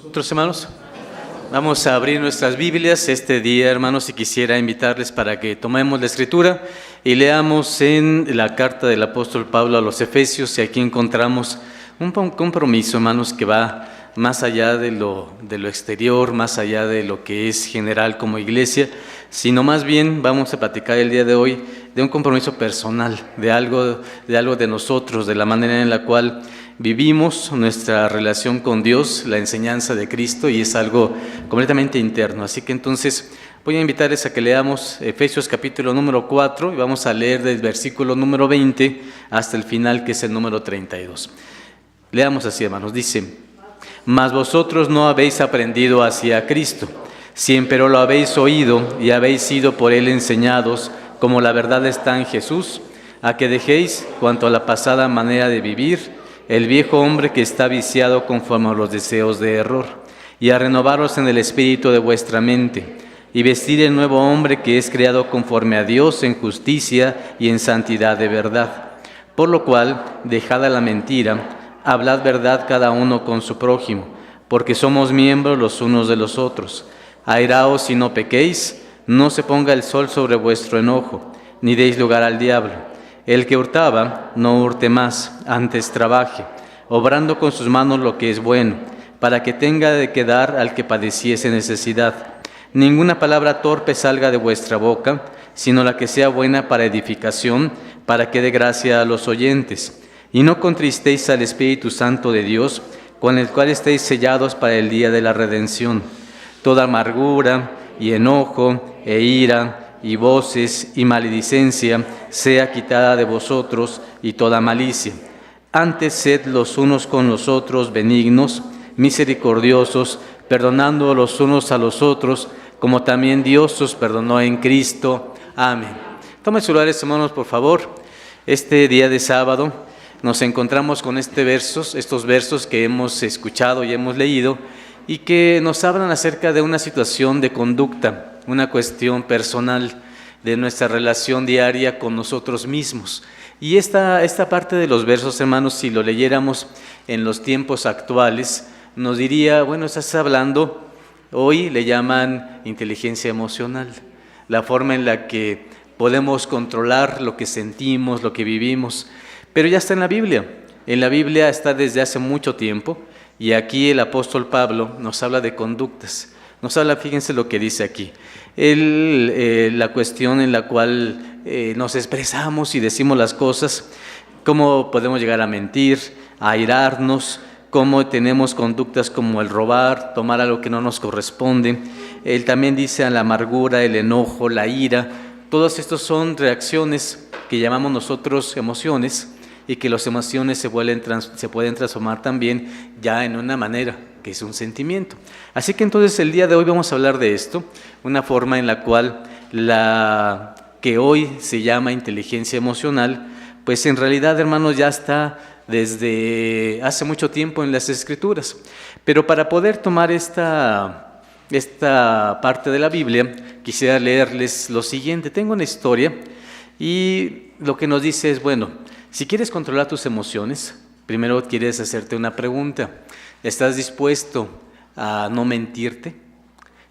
Otros hermanos, vamos a abrir nuestras Biblias este día, hermanos, y quisiera invitarles para que tomemos la Escritura y leamos en la carta del apóstol Pablo a los Efesios, y aquí encontramos un compromiso, hermanos, que va más allá de lo exterior, más allá de lo que es general como iglesia, sino más bien vamos a platicar el día de hoy de un compromiso personal, de algo de nosotros, de la manera en la cual vivimos nuestra relación con Dios, la enseñanza de Cristo, y es algo completamente interno. Así que entonces voy a invitarles a que leamos Efesios capítulo número 4 y vamos a leer del versículo número 20 hasta el final, que es el número 32. Leamos así, hermanos, dice: Mas vosotros no habéis aprendido hacia Cristo, si empero lo habéis oído y habéis sido por Él enseñados, como la verdad está en Jesús, a que dejéis, cuanto a la pasada manera de vivir, el viejo hombre que está viciado conforme a los deseos de error, y a renovaros en el espíritu de vuestra mente, y vestir el nuevo hombre que es creado conforme a Dios en justicia y en santidad de verdad. Por lo cual, dejada la mentira, hablad verdad cada uno con su prójimo, porque somos miembros los unos de los otros. Airaos y no pequéis, no se ponga el sol sobre vuestro enojo, ni deis lugar al diablo. El que hurtaba, no hurte más, antes trabaje, obrando con sus manos lo que es bueno, para que tenga de qué dar al que padeciese necesidad. Ninguna palabra torpe salga de vuestra boca, sino la que sea buena para edificación, para que dé gracia a los oyentes. Y no contristéis al Espíritu Santo de Dios, con el cual estéis sellados para el día de la redención. Toda amargura y enojo e ira y voces y maledicencia sea quitada de vosotros, y toda malicia. Antes sed los unos con los otros benignos, misericordiosos, perdonando los unos a los otros, como también Dios os perdonó en Cristo. Amén. Tomen sus lugares, hermanos, por favor. Este día de sábado nos encontramos con estos versos que hemos escuchado y hemos leído, y que nos hablan acerca de una situación de conducta, una cuestión personal de nuestra relación diaria con nosotros mismos. Y esta parte de los versos, hermanos, si lo leyéramos en los tiempos actuales, nos diría, bueno, estás hablando, hoy le llaman inteligencia emocional, la forma en la que podemos controlar lo que sentimos, lo que vivimos, pero ya está en la Biblia. En la Biblia está desde hace mucho tiempo, y aquí el apóstol Pablo nos habla de conductas. Nos habla, fíjense lo que dice aquí, la cuestión en la cual nos expresamos y decimos las cosas, cómo podemos llegar a mentir, a airarnos, cómo tenemos conductas como el robar, tomar algo que no nos corresponde. Él también dice a la amargura, el enojo, la ira. Todos estos son reacciones que llamamos nosotros emociones, y que las emociones se pueden transformar también ya en una manera, que es un sentimiento. Así que entonces el día de hoy vamos a hablar de esto, una forma en la cual la que hoy se llama inteligencia emocional, pues en realidad, hermanos, ya está desde hace mucho tiempo en las Escrituras. Pero para poder tomar esta parte de la Biblia, quisiera leerles lo siguiente. Tengo una historia, y lo que nos dice es, bueno, si quieres controlar tus emociones, primero quieres hacerte una pregunta. ¿Estás dispuesto a no mentirte?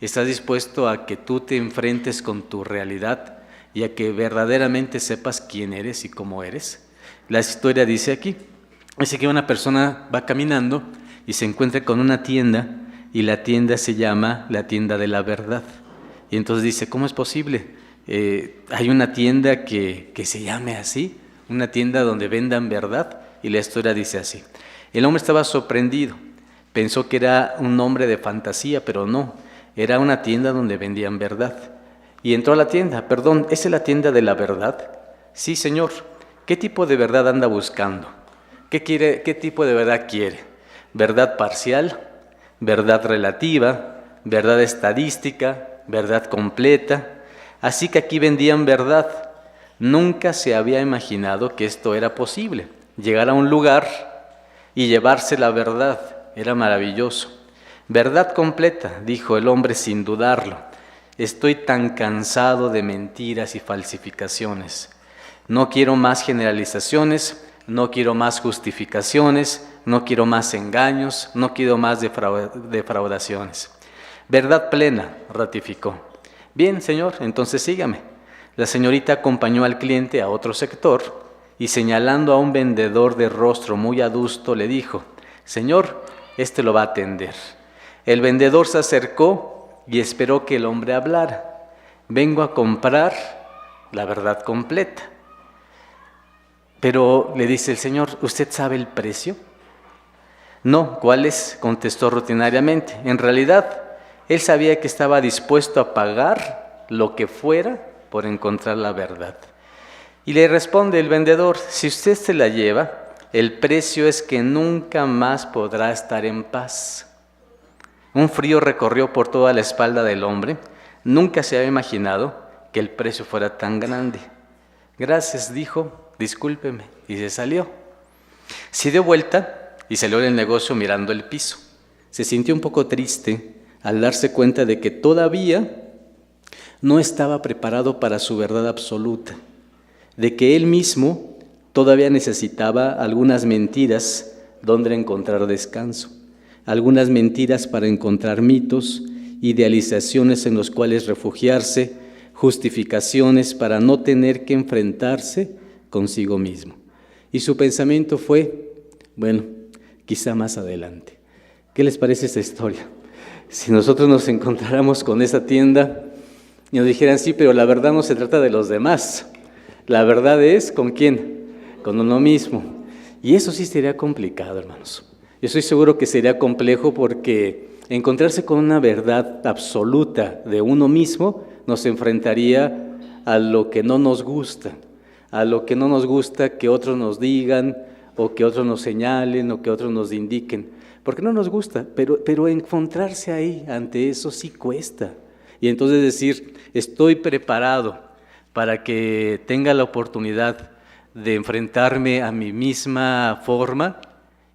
¿Estás dispuesto a que tú te enfrentes con tu realidad y a que verdaderamente sepas quién eres y cómo eres? La historia dice aquí, dice que una persona va caminando y se encuentra con una tienda, y la tienda se llama la tienda de la verdad. Y entonces dice, ¿cómo es posible? Hay una tienda que se llame así, una tienda donde vendan verdad. Y la historia dice así: el hombre estaba sorprendido, pensó que era un nombre de fantasía, pero no, era una tienda donde vendían verdad. Y entró a la tienda. Perdón, ¿esa es la tienda de la verdad? Sí, señor. ¿Qué tipo de verdad anda buscando? ¿Qué tipo de verdad quiere? ¿Verdad parcial? ¿Verdad relativa? ¿Verdad estadística? ¿Verdad completa? Así que aquí vendían verdad. Nunca se había imaginado que esto era posible. Llegar a un lugar y llevarse la verdad era maravilloso. Verdad completa, dijo el hombre sin dudarlo. Estoy tan cansado de mentiras y falsificaciones. No quiero más generalizaciones, no quiero más justificaciones, no quiero más engaños, no quiero más defraudaciones. Verdad plena, ratificó. Bien, señor, entonces sígame. La señorita acompañó al cliente a otro sector y señalando a un vendedor de rostro muy adusto le dijo: Señor, este lo va a atender. El vendedor se acercó y esperó que el hombre hablara. Vengo a comprar la verdad completa. Pero le dice el Señor: ¿usted sabe el precio? No, ¿cuál es? Contestó rutinariamente. En realidad, él sabía que estaba dispuesto a pagar lo que fuera por encontrar la verdad. Y le responde el vendedor: si usted se la lleva, el precio es que nunca más podrá estar en paz. Un frío recorrió por toda la espalda del hombre. Nunca se había imaginado que el precio fuera tan grande. Gracias, dijo, discúlpeme, y se salió. Se dio vuelta y salió del negocio mirando el piso. Se sintió un poco triste al darse cuenta de que todavía no estaba preparado para su verdad absoluta, de que él mismo todavía necesitaba algunas mentiras donde encontrar descanso, algunas mentiras para encontrar mitos, idealizaciones en los cuales refugiarse, justificaciones para no tener que enfrentarse consigo mismo. Y su pensamiento fue: bueno, quizá más adelante. ¿Qué les parece esta historia? Si nosotros nos encontráramos con esa tienda y nos dijeran: sí, pero la verdad no se trata de los demás, la verdad es ¿con quién? Con uno mismo. Y eso sí sería complicado, hermanos. Yo estoy seguro que sería complejo, porque encontrarse con una verdad absoluta de uno mismo nos enfrentaría a lo que no nos gusta, a lo que no nos gusta que otros nos digan, o que otros nos señalen, o que otros nos indiquen, porque no nos gusta, pero encontrarse ahí ante eso sí cuesta. Y entonces decir: estoy preparado para que tenga la oportunidad de enfrentarme a mi misma forma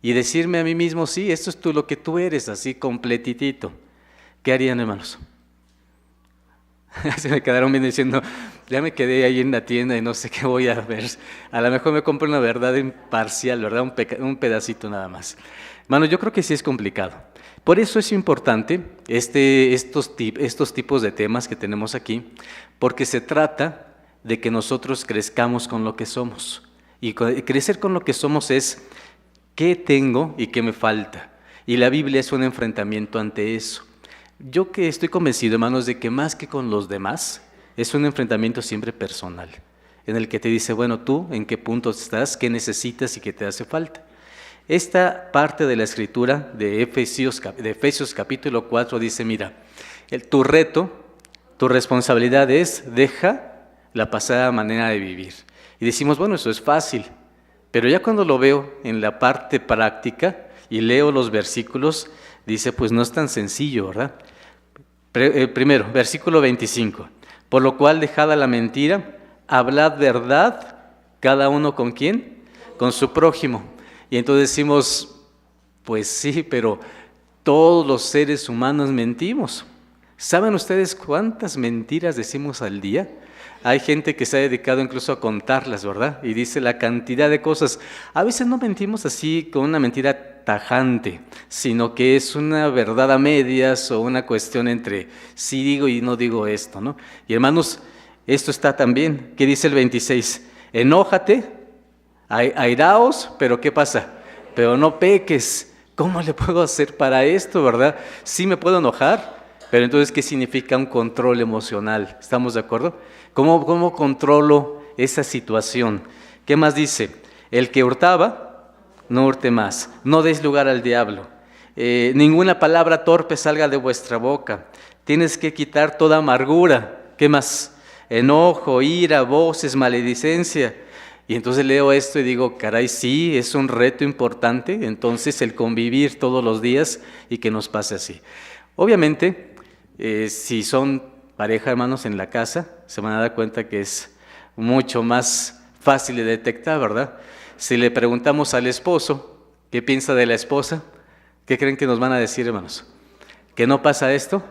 y decirme a mí mismo: sí, esto es lo que tú eres, así completitito. ¿Qué harían, hermanos? Se me quedaron bien diciendo: ya me quedé ahí en la tienda y no sé qué voy a ver. A lo mejor me compro una verdad imparcial, ¿verdad? Un pedacito nada más. Hermanos, yo creo que sí es complicado. Por eso es importante estos tipos de temas que tenemos aquí, porque se trata de que nosotros crezcamos con lo que somos. Y crecer con lo que somos es: ¿qué tengo y qué me falta? Y la Biblia es un enfrentamiento ante eso. Yo que estoy convencido, hermanos, de que más que con los demás, es un enfrentamiento siempre personal, en el que te dice: bueno, tú, ¿en qué punto estás? ¿Qué necesitas y qué te hace falta? Esta parte de la Escritura de Efesios capítulo 4 dice: mira, tu reto, tu responsabilidad es: deja la pasada manera de vivir. Y decimos: bueno, eso es fácil. Pero ya cuando lo veo en la parte práctica y leo los versículos, dice: pues no es tan sencillo, ¿verdad? Primero, versículo 25. Por lo cual, dejada la mentira, hablad verdad, cada uno ¿con quién? Con su prójimo. Y entonces decimos: pues sí, pero todos los seres humanos mentimos. ¿Saben ustedes cuántas mentiras decimos al día? Hay gente que se ha dedicado incluso a contarlas, ¿verdad? Y dice la cantidad de cosas. A veces no mentimos así con una mentira tajante, sino que es una verdad a medias, o una cuestión entre sí digo y no digo esto, ¿no? Y hermanos, esto está también. ¿Qué dice el 26? Enójate, airaos, pero ¿qué pasa? Pero no peques. ¿Cómo le puedo hacer para esto, verdad? Sí me puedo enojar, pero entonces, ¿qué significa un control emocional? ¿Estamos de acuerdo? ¿Cómo controlo esa situación? ¿Qué más dice? El que hurtaba, no hurte más. No deis lugar al diablo. Ninguna palabra torpe salga de vuestra boca. Tienes que quitar toda amargura. ¿Qué más? Enojo, ira, voces, maledicencia. Y entonces leo esto y digo: caray, sí, es un reto importante. Entonces, el convivir todos los días y que nos pase así. Obviamente, si son pareja, hermanos, en la casa, se van a dar cuenta que es mucho más fácil de detectar, ¿verdad? Si le preguntamos al esposo qué piensa de la esposa, ¿qué creen que nos van a decir, hermanos? ¿Que no pasa esto?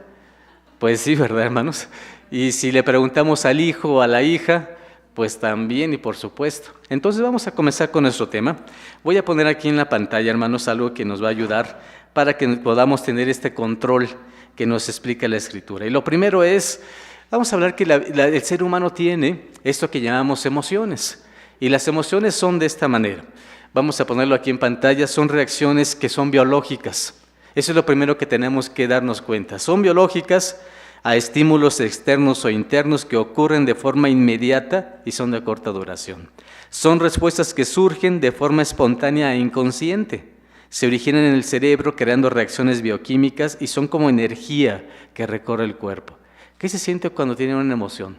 Pues sí, ¿verdad, hermanos? Y si le preguntamos al hijo o a la hija, Pues también y por supuesto. Entonces vamos a comenzar con nuestro tema. Voy a poner aquí en la pantalla, hermanos, algo que nos va a ayudar para que podamos tener este control que nos explica la Escritura. Y lo primero es, vamos a hablar que el ser humano tiene esto que llamamos emociones. Y las emociones son de esta manera. Vamos a ponerlo aquí en pantalla, son reacciones que son biológicas. Eso es lo primero que tenemos que darnos cuenta. Son biológicas a estímulos externos o internos que ocurren de forma inmediata y son de corta duración. Son respuestas que surgen de forma espontánea e inconsciente. Se originan en el cerebro creando reacciones bioquímicas y son como energía que recorre el cuerpo. ¿Qué se siente cuando tienen una emoción?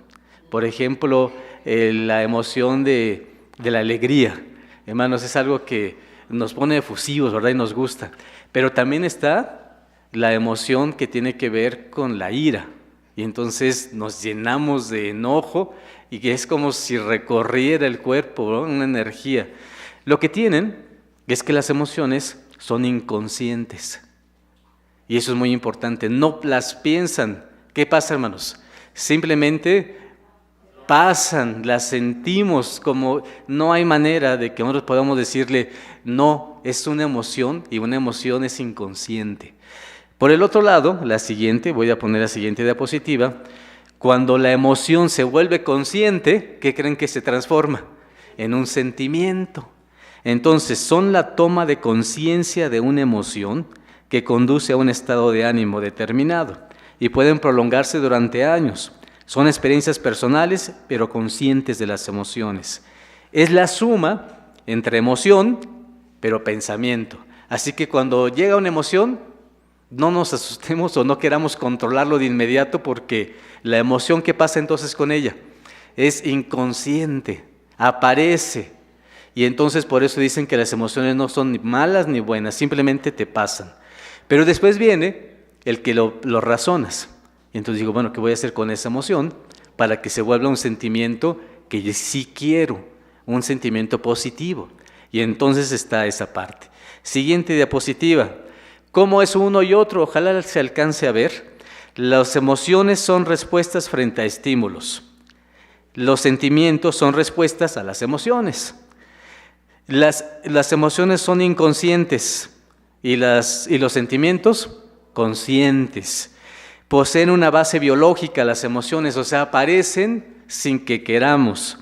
Por ejemplo, la emoción de la alegría. Hermanos, es algo que nos pone efusivos, ¿verdad? Y nos gusta. Pero también está la emoción que tiene que ver con la ira. Y entonces nos llenamos de enojo y que es como si recorriera el cuerpo, ¿no? Una energía. Lo que tienen es que las emociones son inconscientes. Y eso es muy importante. No las piensan. ¿Qué pasa, hermanos? Simplemente pasan, las sentimos, como no hay manera de que nosotros podamos decirle, no, es una emoción y una emoción es inconsciente. Por el otro lado, la siguiente, voy a poner la siguiente diapositiva, cuando la emoción se vuelve consciente, ¿qué creen que se transforma? En un sentimiento. Entonces, son la toma de conciencia de una emoción que conduce a un estado de ánimo determinado y pueden prolongarse durante años. Son experiencias personales, pero conscientes de las emociones. Es la suma entre emoción, pero pensamiento. Así que cuando llega una emoción, no nos asustemos o no queramos controlarlo de inmediato porque la emoción que pasa entonces con ella es inconsciente, aparece. Y entonces por eso dicen que las emociones no son ni malas ni buenas, simplemente te pasan. Pero después viene el que lo razonas. Y entonces digo, bueno, ¿qué voy a hacer con esa emoción para que se vuelva un sentimiento que yo sí quiero, un sentimiento positivo? Y entonces está esa parte. Siguiente diapositiva. ¿Cómo es uno y otro? Ojalá se alcance a ver. Las emociones son respuestas frente a estímulos. Los sentimientos son respuestas a las emociones. Las emociones son inconscientes y los sentimientos conscientes. Poseen una base biológica las emociones, o sea, aparecen sin que queramos.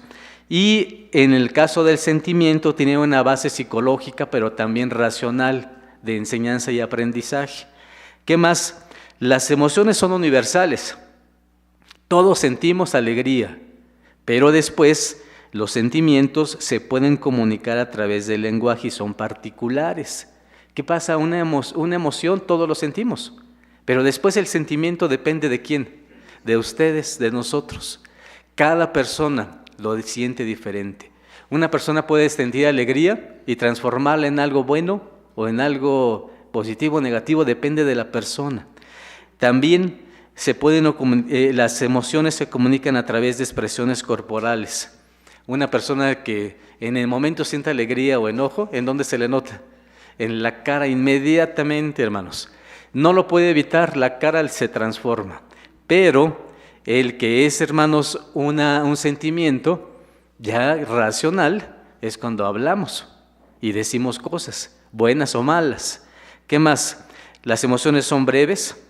Y en el caso del sentimiento tiene una base psicológica, pero también racional, de enseñanza y aprendizaje. ¿Qué más? Las emociones son universales. Todos sentimos alegría, pero después los sentimientos se pueden comunicar a través del lenguaje y son particulares. ¿Qué pasa? Una emoción todos lo sentimos. Pero después el sentimiento depende de quién, de ustedes, de nosotros. Cada persona lo siente diferente. Una persona puede sentir alegría y transformarla en algo bueno o en algo positivo o negativo, depende de la persona. También las emociones se comunican a través de expresiones corporales. Una persona que en el momento siente alegría o enojo, ¿en dónde se le nota? En la cara inmediatamente, hermanos. No lo puede evitar, la cara se transforma. Pero el que es, hermanos, un sentimiento ya racional es cuando hablamos y decimos cosas, buenas o malas. ¿Qué más? Las emociones son breves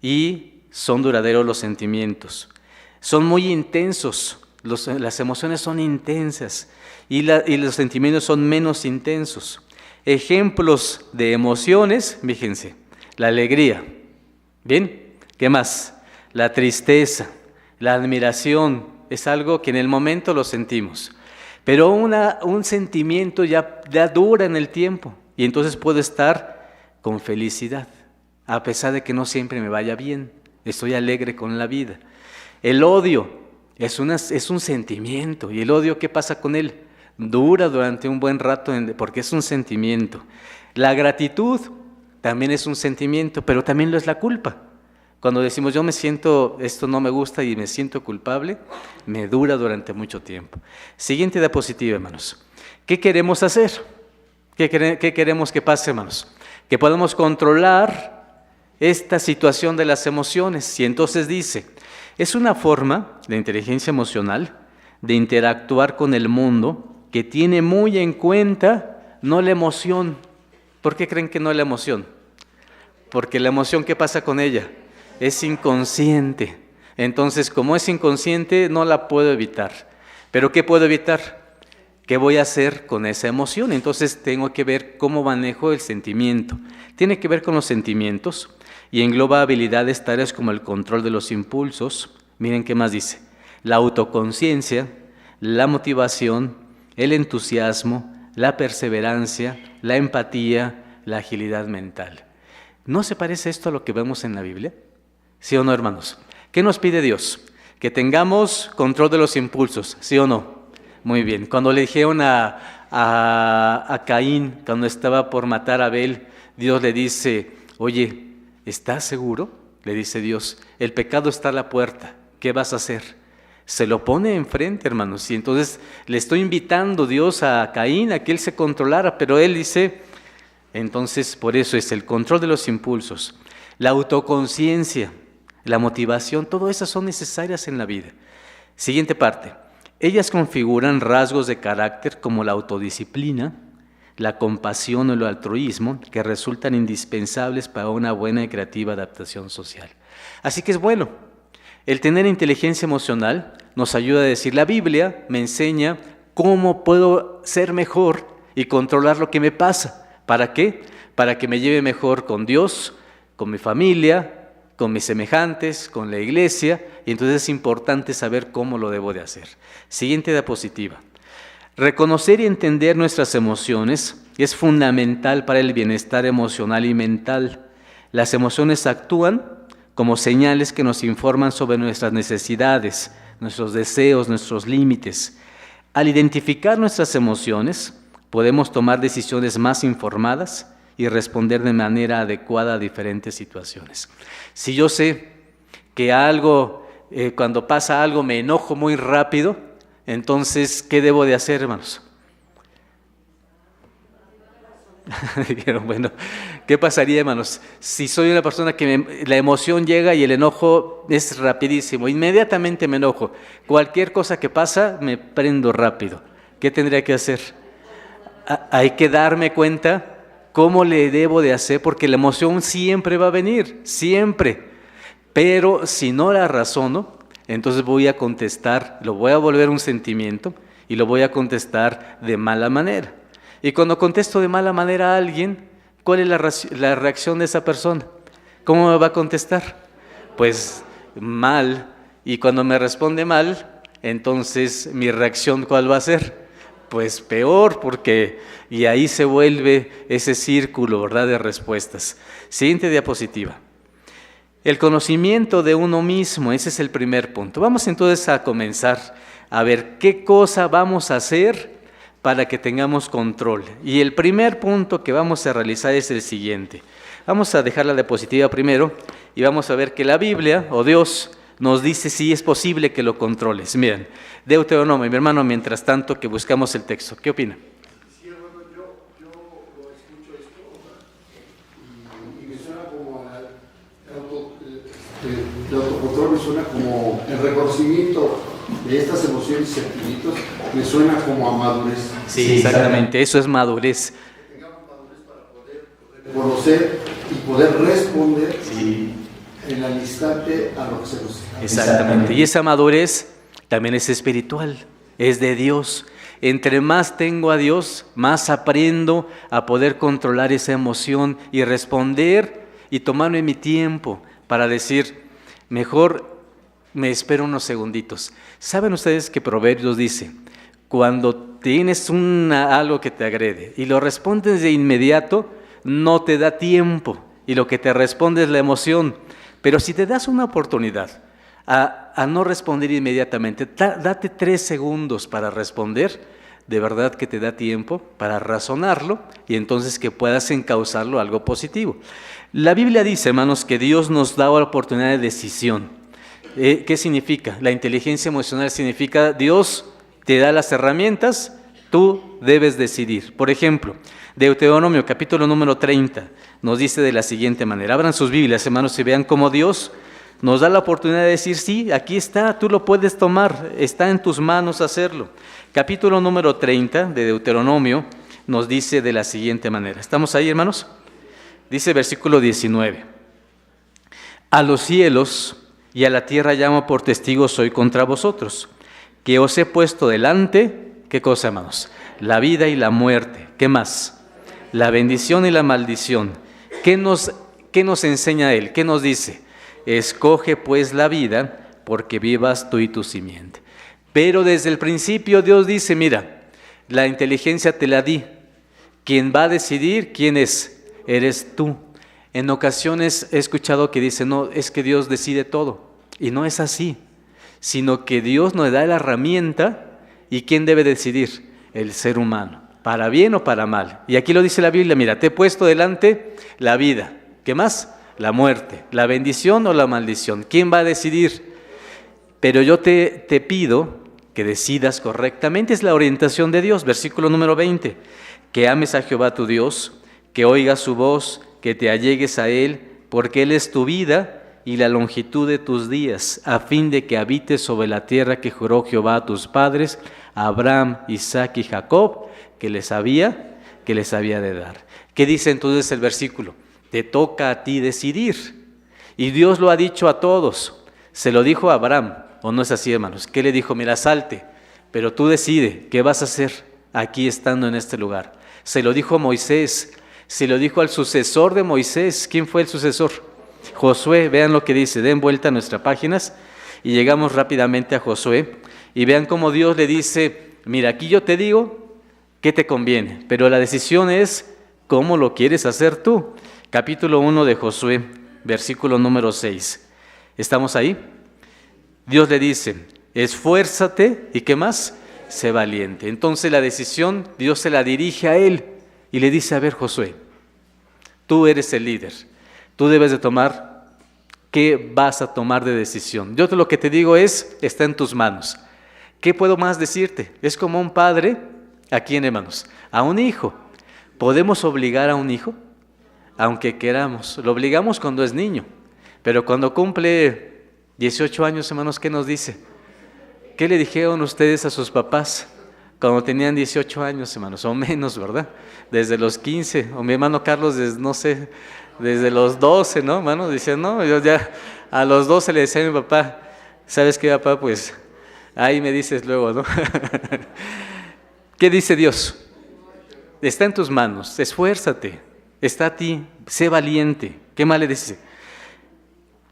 y son duraderos los sentimientos. Son muy intensos, las emociones son intensas y los sentimientos son menos intensos. Ejemplos de emociones, fíjense. La alegría, ¿bien? ¿Qué más? La tristeza, la admiración, es algo que en el momento lo sentimos. Pero un sentimiento ya dura en el tiempo y entonces puedo estar con felicidad, a pesar de que no siempre me vaya bien, estoy alegre con la vida. El odio es un sentimiento y el odio, ¿qué pasa con él? Dura durante un buen rato porque es un sentimiento. La gratitud también es un sentimiento, pero también lo es la culpa. Cuando decimos, esto no me gusta y me siento culpable, me dura durante mucho tiempo. Siguiente diapositiva, hermanos. ¿Qué queremos hacer? ¿Qué queremos que pase, hermanos? Que podamos controlar esta situación de las emociones. Y entonces dice, es una forma de inteligencia emocional de interactuar con el mundo que tiene muy en cuenta no la emoción. ¿Por qué creen que no la emoción? Porque la emoción, ¿qué pasa con ella? Es inconsciente. Entonces, como es inconsciente, no la puedo evitar. ¿Pero qué puedo evitar? ¿Qué voy a hacer con esa emoción? Entonces tengo que ver cómo manejo el sentimiento. Tiene que ver con los sentimientos y engloba habilidades tales como el control de los impulsos. Miren qué más dice. La autoconciencia, la motivación, el entusiasmo, la perseverancia, la empatía, la agilidad mental. ¿No se parece esto a lo que vemos en la Biblia? ¿Sí o no, hermanos? ¿Qué nos pide Dios? Que tengamos control de los impulsos, ¿sí o no? Muy bien. Cuando le dijeron a Caín, cuando estaba por matar a Abel, Dios le dice, oye, ¿estás seguro? Le dice Dios, el pecado está a la puerta, ¿qué vas a hacer? Se lo pone enfrente, hermanos, y entonces le estoy invitando Dios a Caín a que él se controlara, pero él dice, entonces por eso es el control de los impulsos, la autoconciencia, la motivación, todas esas son necesarias en la vida. Siguiente parte. Ellas configuran rasgos de carácter como la autodisciplina, la compasión o el altruismo que resultan indispensables para una buena y creativa adaptación social. Así que es bueno. El tener inteligencia emocional nos ayuda a decir, la Biblia me enseña cómo puedo ser mejor y controlar lo que me pasa. ¿Para qué? Para que me lleve mejor con Dios, con mi familia, con mis semejantes, con la iglesia, y entonces es importante saber cómo lo debo de hacer. Siguiente diapositiva. Reconocer y entender nuestras emociones es fundamental para el bienestar emocional y mental. Las emociones actúan como señales que nos informan sobre nuestras necesidades, nuestros deseos, nuestros límites. Al identificar nuestras emociones, podemos tomar decisiones más informadas y responder de manera adecuada a diferentes situaciones. Si yo sé que cuando pasa algo me enojo muy rápido, entonces, ¿qué debo de hacer, hermanos? Dijeron, bueno, ¿qué pasaría, hermanos? Si soy una persona que la emoción llega y el enojo es rapidísimo, inmediatamente me enojo. Cualquier cosa que pasa, me prendo rápido. ¿Qué tendría que hacer? Hay que darme cuenta cómo le debo de hacer, porque la emoción siempre va a venir, siempre. Pero si no la razono, entonces voy a contestar, lo voy a volver un sentimiento y lo voy a contestar de mala manera. Y cuando contesto de mala manera a alguien, ¿cuál es la reacción de esa persona? ¿Cómo me va a contestar? Pues mal. Y cuando me responde mal, entonces mi reacción ¿cuál va a ser? Pues peor, y ahí se vuelve ese círculo, ¿verdad?, de respuestas. Siguiente diapositiva. El conocimiento de uno mismo, ese es el primer punto. Vamos entonces a comenzar a ver qué cosa vamos a hacer para que tengamos control. Y el primer punto que vamos a realizar es el siguiente. Vamos a dejar la diapositiva primero y vamos a ver que la Biblia o Dios nos dice si es posible que lo controles. Miren, Deuteronomio, mi hermano, mientras tanto que buscamos el texto. ¿Qué opina? Sí, hermano, yo lo escucho esto y me suena como el autocontrol, me suena como el reconocimiento de estas emociones y sentimientos, me suena como a madurez. Sí, exactamente, eso es madurez. Que tengamos madurez para poder conocer y poder responder. Sí. En al instante a lo que se nos da. Exactamente. Y esa madurez también es espiritual, es de Dios. Entre más tengo a Dios, más aprendo a poder controlar esa emoción y responder y tomarme mi tiempo para decir, mejor me espero unos segunditos. ¿Saben ustedes que Proverbios dice, cuando tienes algo que te agrede y lo respondes de inmediato, no te da tiempo y lo que te responde es la emoción? Pero si te das una oportunidad a no responder inmediatamente, date 3 segundos para responder, de verdad que te da tiempo para razonarlo y entonces que puedas encauzarlo a algo positivo. La Biblia dice, hermanos, que Dios nos da la oportunidad de decisión. ¿Qué significa? La inteligencia emocional significa Dios te da las herramientas, tú debes decidir. Por ejemplo, Deuteronomio capítulo número 30 nos dice de la siguiente manera. Abran sus Biblias, hermanos, y vean cómo Dios nos da la oportunidad de decir, sí, aquí está, tú lo puedes tomar, está en tus manos hacerlo. Capítulo número 30 de Deuteronomio nos dice de la siguiente manera. ¿Estamos ahí, hermanos? Dice versículo 19. A los cielos y a la tierra llamo por testigos hoy contra vosotros, que os he puesto delante, ¿qué cosa, hermanos? La vida y la muerte. ¿Qué más? La bendición y la maldición. ¿Qué nos enseña él? ¿Qué nos dice? Escoge pues la vida, porque vivas tú y tu simiente. Pero desde el principio Dios dice, mira, la inteligencia te la di. Quien va a decidir, ¿quién es? Eres tú. En ocasiones he escuchado que dicen, no, es que Dios decide todo. Y no es así, sino que Dios nos da la herramienta. ¿Y quién debe decidir? El ser humano, para bien o para mal. Y aquí lo dice la Biblia, mira, te he puesto delante la vida. ¿Qué más? La muerte, la bendición o la maldición. ¿Quién va a decidir? Pero yo te pido que decidas correctamente, es la orientación de Dios. Versículo número 20, que ames a Jehová tu Dios, que oigas su voz, que te allegues a Él, porque Él es tu vida y la longitud de tus días, a fin de que habites sobre la tierra que juró Jehová a tus padres, a Abraham, Isaac y Jacob, que les había de dar. ¿Qué dice entonces el versículo? Te toca a ti decidir. Y Dios lo ha dicho a todos. Se lo dijo a Abraham, ¿o no es así, hermanos? ¿Qué le dijo? Mira, salte, pero tú decide qué vas a hacer aquí estando en este lugar. Se lo dijo a Moisés, se lo dijo al sucesor de Moisés. ¿Quién fue el sucesor? Josué. Vean lo que dice, den vuelta a nuestras páginas y llegamos rápidamente a Josué y vean cómo Dios le dice, mira, aquí yo te digo qué te conviene, pero la decisión es cómo lo quieres hacer tú. Capítulo 1 de Josué, versículo número 6. ¿Estamos ahí? Dios le dice, esfuérzate y ¿qué más? Sé valiente. Entonces la decisión Dios se la dirige a él y le dice, a ver, Josué, tú eres el líder. Tú debes de tomar, ¿qué vas a tomar de decisión? Yo lo que te digo está en tus manos. ¿Qué puedo más decirte? Es como un padre, ¿a quién, hermanos? A un hijo. ¿Podemos obligar a un hijo? Aunque queramos. Lo obligamos cuando es niño. Pero cuando cumple 18 años, hermanos, ¿qué nos dice? ¿Qué le dijeron ustedes a sus papás cuando tenían 18 años, hermanos? O menos, ¿verdad? Desde los 15. O mi hermano Carlos, desde los 12, ¿no, hermano? Dice, no, yo ya a los 12 le decía a mi papá, ¿sabes qué, papá? Pues ahí me dices luego, ¿no? ¿Qué dice Dios? Está en tus manos, esfuérzate, está a ti, sé valiente. ¿Qué más le dice?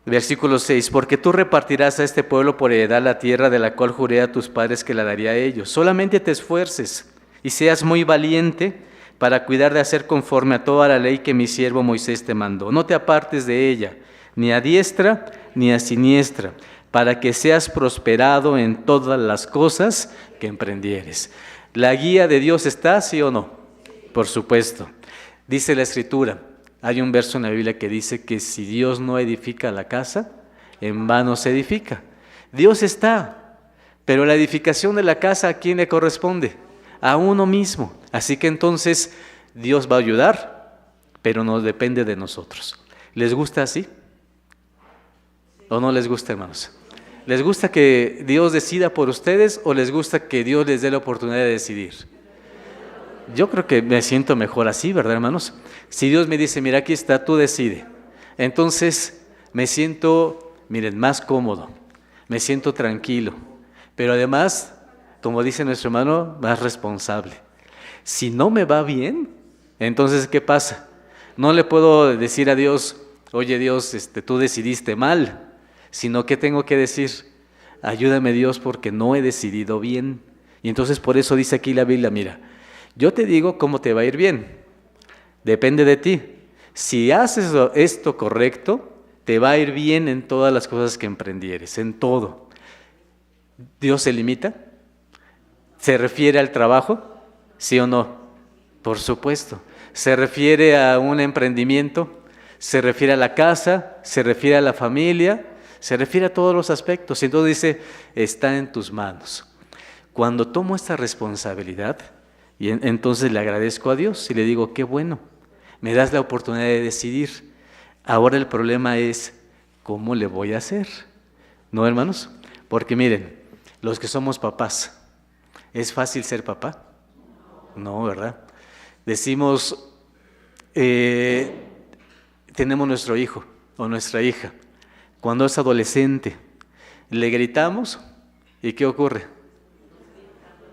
Versículo 6, porque tú repartirás a este pueblo por heredad la tierra de la cual juré a tus padres que la daría a ellos. Solamente te esfuerces y seas muy valiente para cuidar de hacer conforme a toda la ley que mi siervo Moisés te mandó. No te apartes de ella, ni a diestra ni a siniestra, para que seas prosperado en todas las cosas que emprendieres. ¿La guía de Dios está, sí o no? Por supuesto. Dice la Escritura, hay un verso en la Biblia que dice que si Dios no edifica la casa, en vano se edifica. Dios está, pero la edificación de la casa, ¿a quién le corresponde? A uno mismo. Así que entonces Dios va a ayudar, pero no depende de nosotros. ¿Les gusta así? ¿O no les gusta, hermanos? ¿Les gusta que Dios decida por ustedes o les gusta que Dios les dé la oportunidad de decidir? Yo creo que me siento mejor así, ¿verdad, hermanos? Si Dios me dice, mira, aquí está, tú decide. Entonces me siento, miren, más cómodo, me siento tranquilo, pero además, como dice nuestro hermano, más responsable. Si no me va bien, entonces, ¿qué pasa? No le puedo decir a Dios, oye Dios, tú decidiste mal, sino que tengo que decir, ayúdame Dios porque no he decidido bien. Y entonces por eso dice aquí la Biblia, mira, yo te digo cómo te va a ir bien, depende de ti. Si haces esto correcto, te va a ir bien en todas las cosas que emprendieres, en todo. ¿Dios se limita? ¿Se refiere al trabajo? ¿Sí o no? Por supuesto. ¿Se refiere a un emprendimiento? ¿Se refiere a la casa? ¿Se refiere a la familia? Se refiere a todos los aspectos. Y entonces dice, está en tus manos. Cuando tomo esta responsabilidad, y entonces le agradezco a Dios y le digo, qué bueno, me das la oportunidad de decidir. Ahora el problema es, ¿cómo le voy a hacer? ¿No, hermanos? Porque miren, los que somos papás, ¿es fácil ser papá? No, ¿verdad? Decimos, tenemos nuestro hijo o nuestra hija. Cuando es adolescente, le gritamos, ¿y qué ocurre?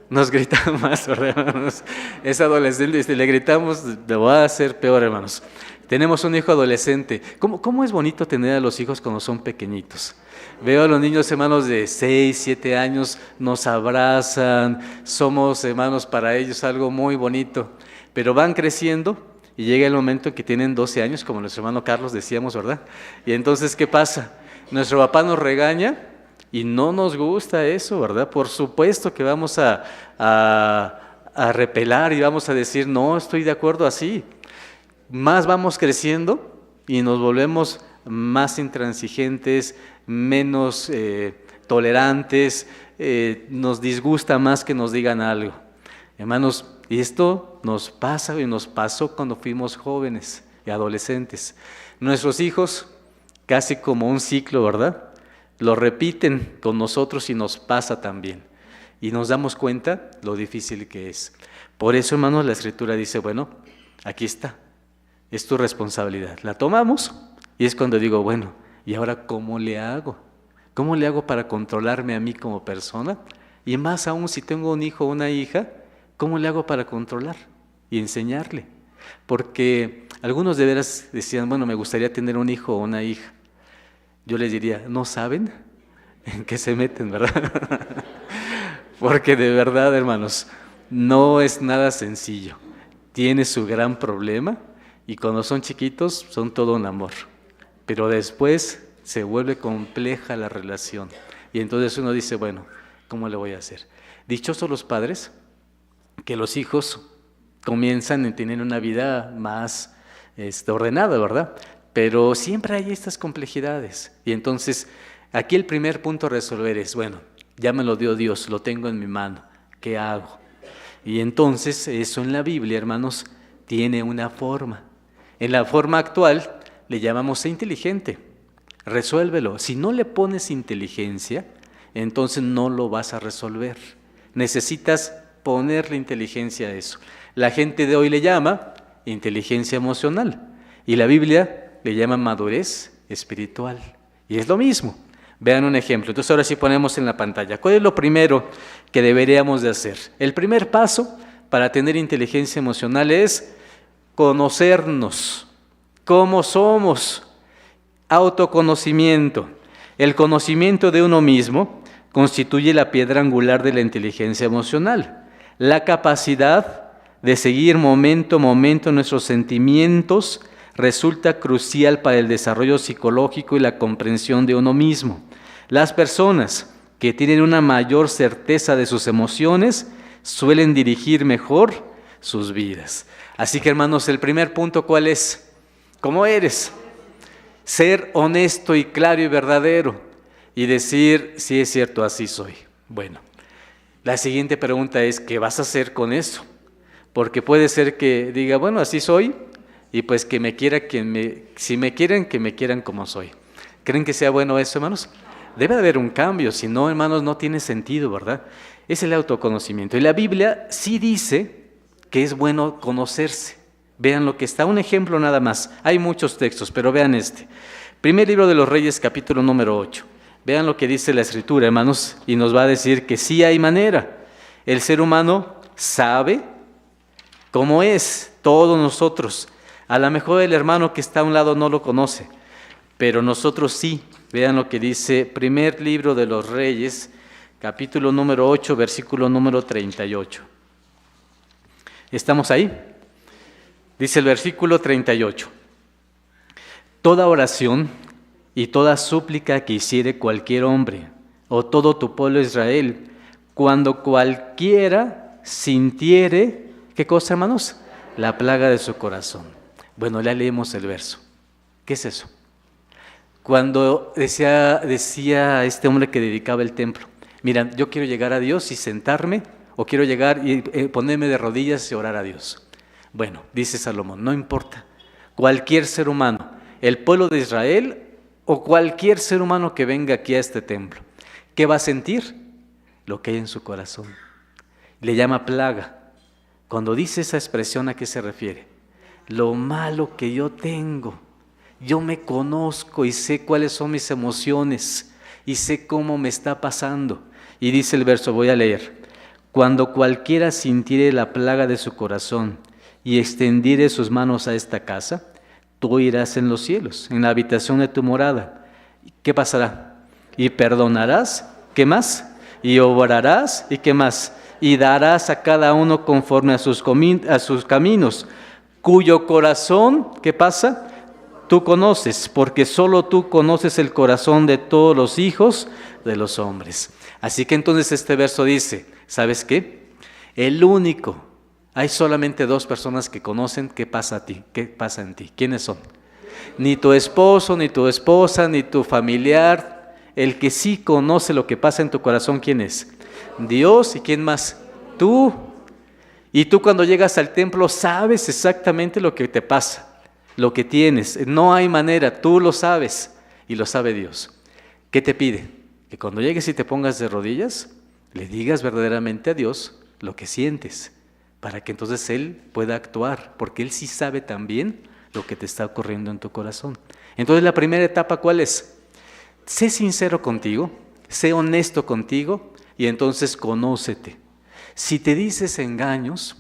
Nos gritan más, ¿verdad, hermanos? Es adolescente y si le gritamos, le va a hacer peor, hermanos. Tenemos un hijo adolescente. ¿Cómo es bonito tener a los hijos cuando son pequeñitos? Veo a los niños, hermanos, de 6, 7 años, nos abrazan, somos, hermanos, para ellos algo muy bonito. Pero van creciendo y llega el momento en que tienen 12 años, como nuestro hermano Carlos decíamos, ¿verdad? Y entonces, ¿qué pasa? Nuestro papá nos regaña y no nos gusta eso, ¿verdad? Por supuesto que vamos a repelar y vamos a decir, no, estoy de acuerdo así. Más vamos creciendo y nos volvemos más intransigentes, menos tolerantes, nos disgusta más que nos digan algo. Hermanos, y esto nos pasa y nos pasó cuando fuimos jóvenes y adolescentes. Nuestros hijos, casi como un ciclo, ¿verdad? Lo repiten con nosotros y nos pasa también. Y nos damos cuenta lo difícil que es. Por eso, hermanos, la Escritura dice, bueno, aquí está, es tu responsabilidad. La tomamos y es cuando digo, bueno, ¿y ahora cómo le hago? ¿Cómo le hago para controlarme a mí como persona? Y más aún si tengo un hijo o una hija, ¿cómo le hago para controlar y enseñarle? Porque algunos de veras decían, bueno, me gustaría tener un hijo o una hija. Yo les diría, ¿no saben en qué se meten, verdad? Porque de verdad, hermanos, no es nada sencillo. Tiene su gran problema y cuando son chiquitos son todo un amor. Pero después se vuelve compleja la relación. Y entonces uno dice, bueno, ¿cómo le voy a hacer? Dichosos los padres que los hijos comienzan a tener una vida más ordenada, ¿verdad? Pero siempre hay estas complejidades. Y entonces, aquí el primer punto a resolver es, bueno, ya me lo dio Dios, lo tengo en mi mano, ¿qué hago? Y entonces, eso en la Biblia, hermanos, tiene una forma. En la forma actual, le llamamos sé inteligente, resuélvelo. Si no le pones inteligencia, entonces no lo vas a resolver. Necesitas ponerle inteligencia a eso. La gente de hoy le llama inteligencia emocional y la Biblia le llama madurez espiritual. Y es lo mismo. Vean un ejemplo. Entonces ahora sí ponemos en la pantalla. ¿Cuál es lo primero que deberíamos de hacer? El primer paso para tener inteligencia emocional es conocernos. ¿Cómo somos? Autoconocimiento. El conocimiento de uno mismo constituye la piedra angular de la inteligencia emocional. La capacidad de seguir momento a momento nuestros sentimientos resulta crucial para el desarrollo psicológico y la comprensión de uno mismo. Las personas que tienen una mayor certeza de sus emociones suelen dirigir mejor sus vidas. Así que, hermanos, el primer punto, ¿cuál es? ¿Cómo eres? Ser honesto y claro y verdadero y decir, sí es cierto, así soy. Bueno, la siguiente pregunta es, ¿qué vas a hacer con eso? Porque puede ser que diga, bueno, así soy, y pues que me quiera si me quieren, que me quieran como soy. ¿Creen que sea bueno eso, hermanos? Debe haber un cambio, si no, hermanos, no tiene sentido, ¿verdad? Es el autoconocimiento. Y la Biblia sí dice que es bueno conocerse. Vean lo que está, un ejemplo nada más. Hay muchos textos, pero vean este. Primer libro de los Reyes, capítulo número 8. Vean lo que dice la Escritura, hermanos, y nos va a decir que sí hay manera. El ser humano sabe cómo es, todos nosotros. A lo mejor el hermano que está a un lado no lo conoce, pero nosotros sí. Vean lo que dice primer libro de los Reyes, capítulo número 8, versículo número 38. ¿Estamos ahí? Dice el versículo 38. Toda oración y toda súplica que hiciere cualquier hombre, o todo tu pueblo Israel, cuando cualquiera sintiere, ¿qué cosa, hermanos? La plaga de su corazón. Bueno, ya leemos el verso. ¿Qué es eso? Cuando decía este hombre que dedicaba el templo, mira, yo quiero llegar a Dios y sentarme, o quiero llegar y ponerme de rodillas y orar a Dios. Bueno, dice Salomón, no importa, cualquier ser humano, el pueblo de Israel o cualquier ser humano que venga aquí a este templo, ¿qué va a sentir? Lo que hay en su corazón. Le llama plaga. Cuando dice esa expresión, ¿a qué se refiere? Lo malo que yo tengo. Yo me conozco y sé cuáles son mis emociones y sé cómo me está pasando. Y dice el verso, voy a leer. Cuando cualquiera sintiere la plaga de su corazón y extendiere sus manos a esta casa, tú irás en los cielos, en la habitación de tu morada. ¿Qué pasará? Y perdonarás, ¿qué más? Y obrarás, ¿y qué más? Y darás a cada uno conforme a sus caminos, cuyo corazón, ¿qué pasa? Tú conoces, porque solo tú conoces el corazón de todos los hijos de los hombres. Así que entonces este verso dice, ¿sabes qué? Hay solamente dos personas que conocen qué pasa en ti. ¿Quiénes son? Ni tu esposo, ni tu esposa, ni tu familiar. El que sí conoce lo que pasa en tu corazón, ¿quién es? Dios. ¿Y quién más? Tú. Y tú cuando llegas al templo sabes exactamente lo que te pasa, lo que tienes. No hay manera, tú lo sabes y lo sabe Dios. ¿Qué te pide? Que cuando llegues y te pongas de rodillas, le digas verdaderamente a Dios lo que sientes, para que entonces Él pueda actuar, porque Él sí sabe también lo que te está ocurriendo en tu corazón. Entonces la primera etapa, ¿cuál es? Sé sincero contigo, sé honesto contigo y entonces conócete. Si te dices engaños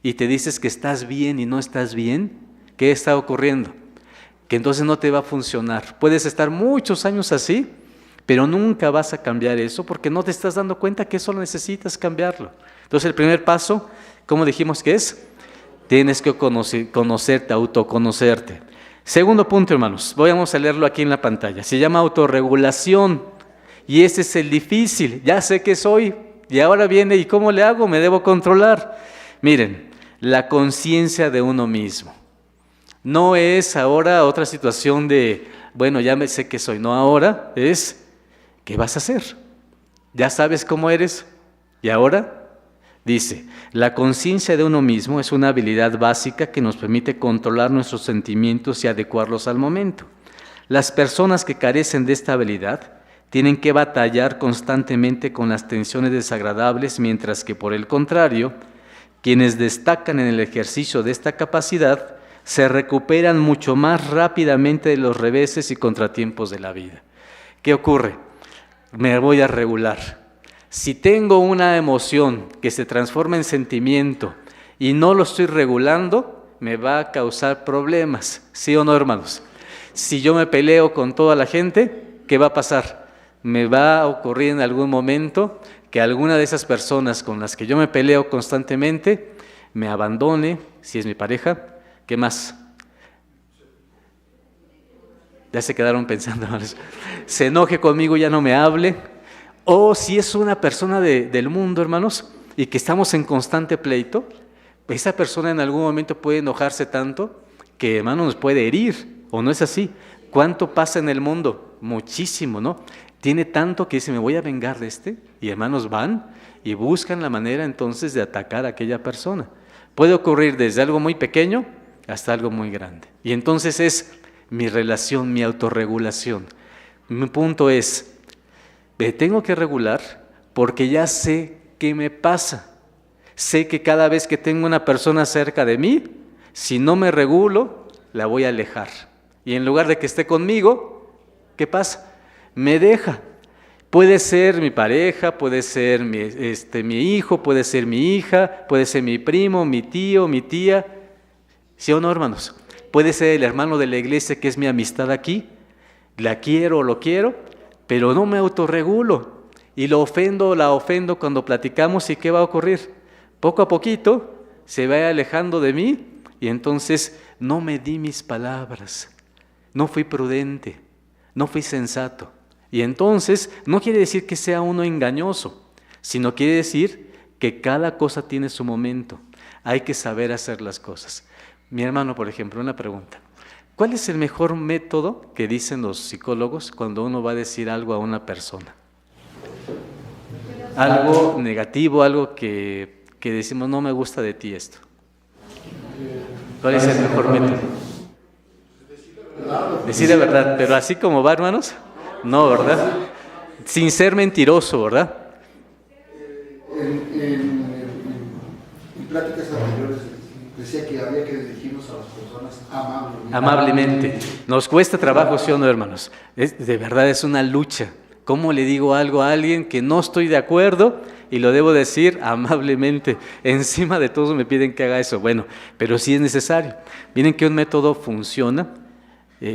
y te dices que estás bien y no estás bien, ¿qué está ocurriendo? Que entonces no te va a funcionar. Puedes estar muchos años así, pero nunca vas a cambiar eso porque no te estás dando cuenta que eso necesitas cambiarlo. Entonces el primer paso, ¿cómo dijimos que es? Tienes que conocerte, autoconocerte. Segundo punto, hermanos, vamos a leerlo aquí en la pantalla. Se llama autorregulación y ese es el difícil. Ya sé que soy y ahora viene, ¿y cómo le hago? Me debo controlar. Miren, la conciencia de uno mismo. No es ahora otra situación de, bueno, ya me sé que soy. No, ahora es, ¿qué vas a hacer? ¿Ya sabes cómo eres? ¿Y ahora? Dice, la conciencia de uno mismo es una habilidad básica que nos permite controlar nuestros sentimientos y adecuarlos al momento. Las personas que carecen de esta habilidad tienen que batallar constantemente con las tensiones desagradables, mientras que por el contrario, quienes destacan en el ejercicio de esta capacidad se recuperan mucho más rápidamente de los reveses y contratiempos de la vida. ¿Qué ocurre? Me voy a regular. Si tengo una emoción que se transforma en sentimiento y no lo estoy regulando, me va a causar problemas, ¿sí o no, hermanos? Si yo me peleo con toda la gente, ¿qué va a pasar? Me va a ocurrir en algún momento que alguna de esas personas con las que yo me peleo constantemente me abandone, si es mi pareja. ¿Qué más? Ya se quedaron pensando, se enoje conmigo, ya no me hable. O si es una persona del mundo, hermanos, y que estamos en constante pleito, esa persona en algún momento puede enojarse tanto que, hermano, nos puede herir, ¿o no es así? ¿Cuánto pasa en el mundo? Muchísimo, ¿no? Tiene tanto que dice, me voy a vengar de este, y hermanos van y buscan la manera entonces de atacar a aquella persona. Puede ocurrir desde algo muy pequeño hasta algo muy grande. Y entonces es mi relación, mi autorregulación. Mi punto es, me tengo que regular porque ya sé qué me pasa. Sé que cada vez que tengo una persona cerca de mí, si no me regulo, la voy a alejar. Y en lugar de que esté conmigo, ¿qué pasa? Me deja. Puede ser mi pareja, puede ser mi hijo, puede ser mi hija, puede ser mi primo, mi tío, mi tía. ¿Sí o no, hermanos? Puede ser el hermano de la iglesia que es mi amistad aquí. La quiero o lo quiero, pero no me autorregulo y lo ofendo o la ofendo cuando platicamos. ¿Y qué va a ocurrir? Poco a poquito se va alejando de mí y entonces no me di mis palabras, no fui prudente, no fui sensato. Y entonces no quiere decir que sea uno engañoso, sino quiere decir que cada cosa tiene su momento. Hay que saber hacer las cosas. Mi hermano, por ejemplo, una pregunta. ¿Cuál es el mejor método que dicen los psicólogos cuando uno va a decir algo a una persona? Algo negativo, algo que decimos, no me gusta de ti esto. ¿Cuál es el mejor método? Decir la verdad, pero así como va, hermanos, no, ¿verdad? Sin ser mentiroso, ¿verdad? En pláticas anteriores decía que había que dirigirnos a las personas amablemente. Amablemente. Nos cuesta trabajo, ¿sí o no, hermanos? De verdad es una lucha. ¿Cómo le digo algo a alguien que no estoy de acuerdo y lo debo decir amablemente? Encima de todo me piden que haga eso. Bueno, pero sí es necesario. Miren que un método funciona.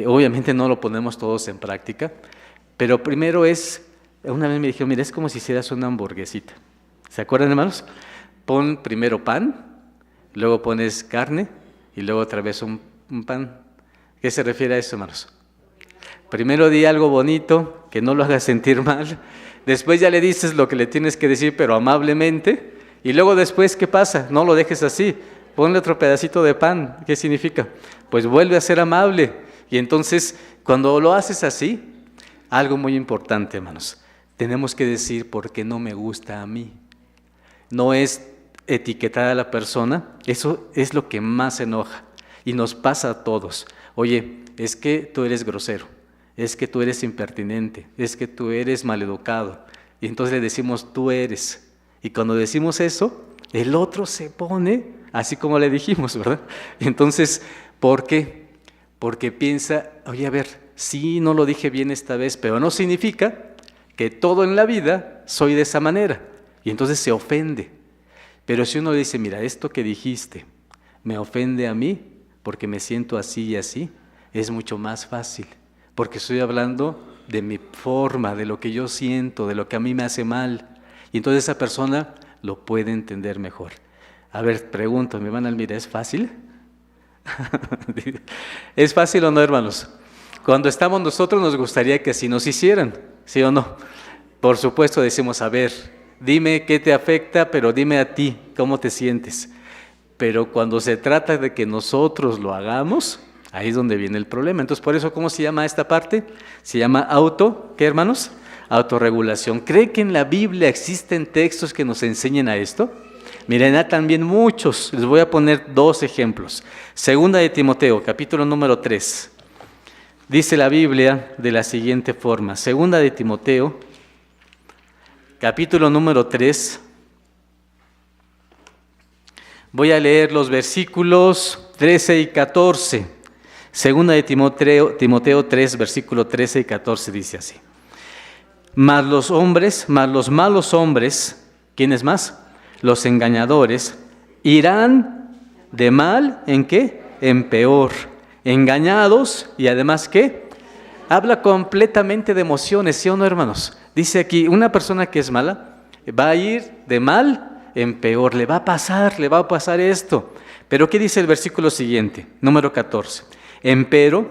Obviamente no lo ponemos todos en práctica, pero primero una vez me dijeron, mira, es como si hicieras una hamburguesita. ¿Se acuerdan, hermanos? Pon primero pan, luego pones carne y luego otra vez un pan. ¿Qué se refiere a eso, hermanos? Primero di algo bonito, que no lo hagas sentir mal. Después ya le dices lo que le tienes que decir, pero amablemente. Y luego después, ¿qué pasa? No lo dejes así. Ponle otro pedacito de pan. ¿Qué significa? Pues vuelve a ser amable. Y entonces, cuando lo haces así, algo muy importante, hermanos. Tenemos que decir por qué no me gusta a mí. No es etiquetar a la persona. Eso es lo que más enoja. Y nos pasa a todos. Oye, es que tú eres grosero. Es que tú eres impertinente, es que tú eres maleducado. Y entonces le decimos, tú eres. Y cuando decimos eso, el otro se pone así como le dijimos, ¿verdad? Entonces, ¿por qué? Porque piensa, oye, a ver, sí, no lo dije bien esta vez, pero no significa que todo en la vida soy de esa manera. Y entonces se ofende. Pero si uno dice, mira, esto que dijiste me ofende a mí porque me siento así y así, es mucho más fácil. Porque estoy hablando de mi forma, de lo que yo siento, de lo que a mí me hace mal. Y entonces esa persona lo puede entender mejor. A ver, pregunto, mi hermana Almira, ¿es fácil? ¿Es fácil o no, hermanos? Cuando estamos nosotros nos gustaría que así nos hicieran, ¿sí o no? Por supuesto decimos, a ver, dime qué te afecta, pero dime a ti, ¿cómo te sientes? Pero cuando se trata de que nosotros lo hagamos, ahí es donde viene el problema. Entonces, por eso, ¿cómo se llama esta parte? Se llama ¿qué, hermanos? Autorregulación. ¿Cree que en la Biblia existen textos que nos enseñen a esto? Miren, hay también muchos. Les voy a poner 2 ejemplos. Segunda de Timoteo, capítulo número 3. Dice la Biblia de la siguiente forma. Segunda de Timoteo, capítulo número 3. Voy a leer los versículos 13 y 14. Segunda de Timoteo 3, versículo 13 y 14 dice así. Mas los malos hombres, ¿quiénes más? Los engañadores, irán de mal, ¿en qué? En peor. Engañados y además, ¿qué? Habla completamente de emociones, ¿sí o no, hermanos? Dice aquí, una persona que es mala va a ir de mal en peor, le va a pasar esto. Pero ¿qué dice el versículo siguiente? Número 14. Empero,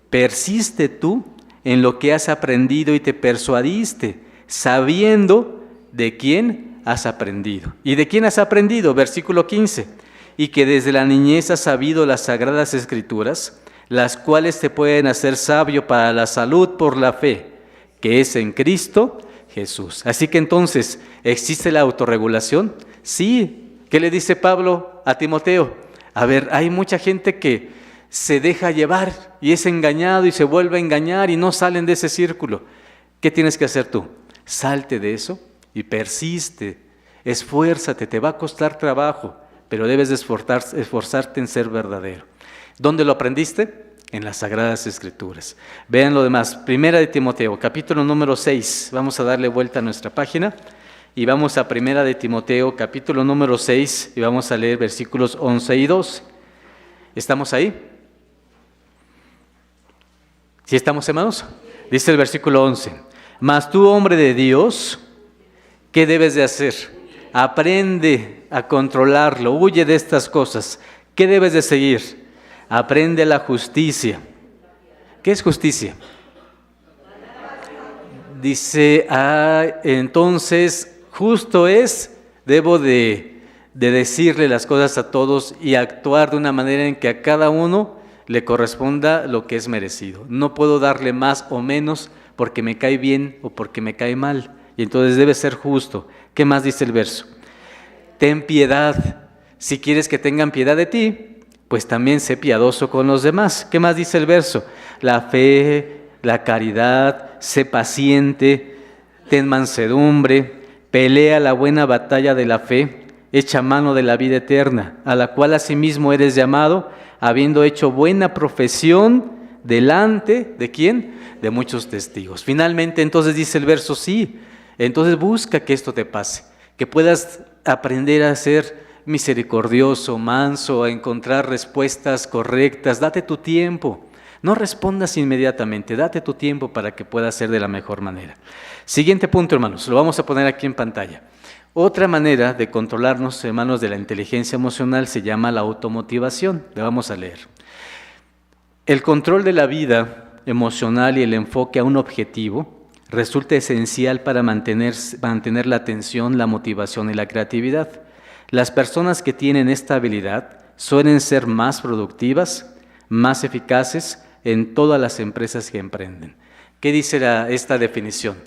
persiste tú en lo que has aprendido y te persuadiste, sabiendo de quién has aprendido. ¿Y de quién has aprendido? Versículo 15. Y que desde la niñez has sabido las sagradas escrituras, las cuales te pueden hacer sabio para la salud por la fe, que es en Cristo Jesús. Así que entonces, ¿existe la autorregulación? Sí. ¿Qué le dice Pablo a Timoteo? A ver, hay mucha gente que se deja llevar y es engañado y se vuelve a engañar y no salen de ese círculo. ¿Qué tienes que hacer tú? Salte de eso y persiste, esfuérzate, te va a costar trabajo, pero debes de esforzarte en ser verdadero. ¿Dónde lo aprendiste? En las Sagradas Escrituras. Vean lo demás. Primera de Timoteo, capítulo número 6. Vamos a darle vuelta a nuestra página y vamos a Primera de Timoteo, capítulo número 6 y vamos a leer versículos 11 y 12. ¿Estamos ahí? ¿Sí estamos, hermanos? Dice el versículo 11. Mas tú, hombre de Dios, ¿qué debes de hacer? Aprende a controlarlo, huye de estas cosas. ¿Qué debes de seguir? Aprende la justicia. ¿Qué es justicia? Dice, entonces, justo es, debo de decirle las cosas a todos y actuar de una manera en que a cada uno le corresponda lo que es merecido. No puedo darle más o menos porque me cae bien o porque me cae mal. Y entonces debe ser justo. ¿Qué más dice el verso? Ten piedad. Si quieres que tengan piedad de ti, pues también sé piadoso con los demás. ¿Qué más dice el verso? La fe, la caridad, sé paciente, ten mansedumbre, pelea la buena batalla de la fe, echa mano de la vida eterna, a la cual asimismo eres llamado, habiendo hecho buena profesión delante, ¿de quién? De muchos testigos. Finalmente, entonces dice el verso, sí, entonces busca que esto te pase, que puedas aprender a ser misericordioso, manso, a encontrar respuestas correctas. Date tu tiempo, no respondas inmediatamente, date tu tiempo para que puedas ser de la mejor manera. Siguiente punto, hermanos, lo vamos a poner aquí en pantalla. Otra manera de controlarnos, hermanos, de la inteligencia emocional se llama la automotivación. Le vamos a leer. El control de la vida emocional y el enfoque a un objetivo resulta esencial para mantener la atención, la motivación y la creatividad. Las personas que tienen esta habilidad suelen ser más productivas, más eficaces en todas las empresas que emprenden. ¿Qué dice esta definición?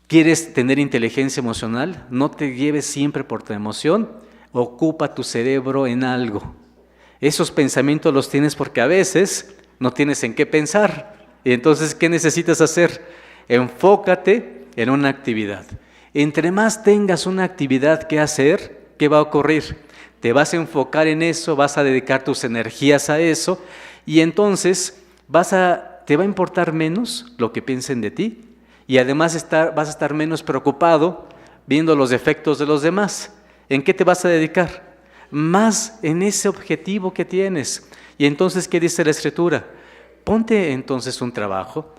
¿Quieres tener inteligencia emocional? No te lleves siempre por tu emoción, ocupa tu cerebro en algo. Esos pensamientos los tienes porque a veces no tienes en qué pensar. Y entonces, ¿qué necesitas hacer? Enfócate en una actividad. Entre más tengas una actividad que hacer, ¿qué va a ocurrir? Te vas a enfocar en eso, vas a dedicar tus energías a eso y entonces te va a importar menos lo que piensen de ti y además vas a estar menos preocupado viendo los defectos de los demás. ¿En qué te vas a dedicar? Más en ese objetivo que tienes. Y entonces, ¿qué dice la Escritura? Ponte entonces un trabajo,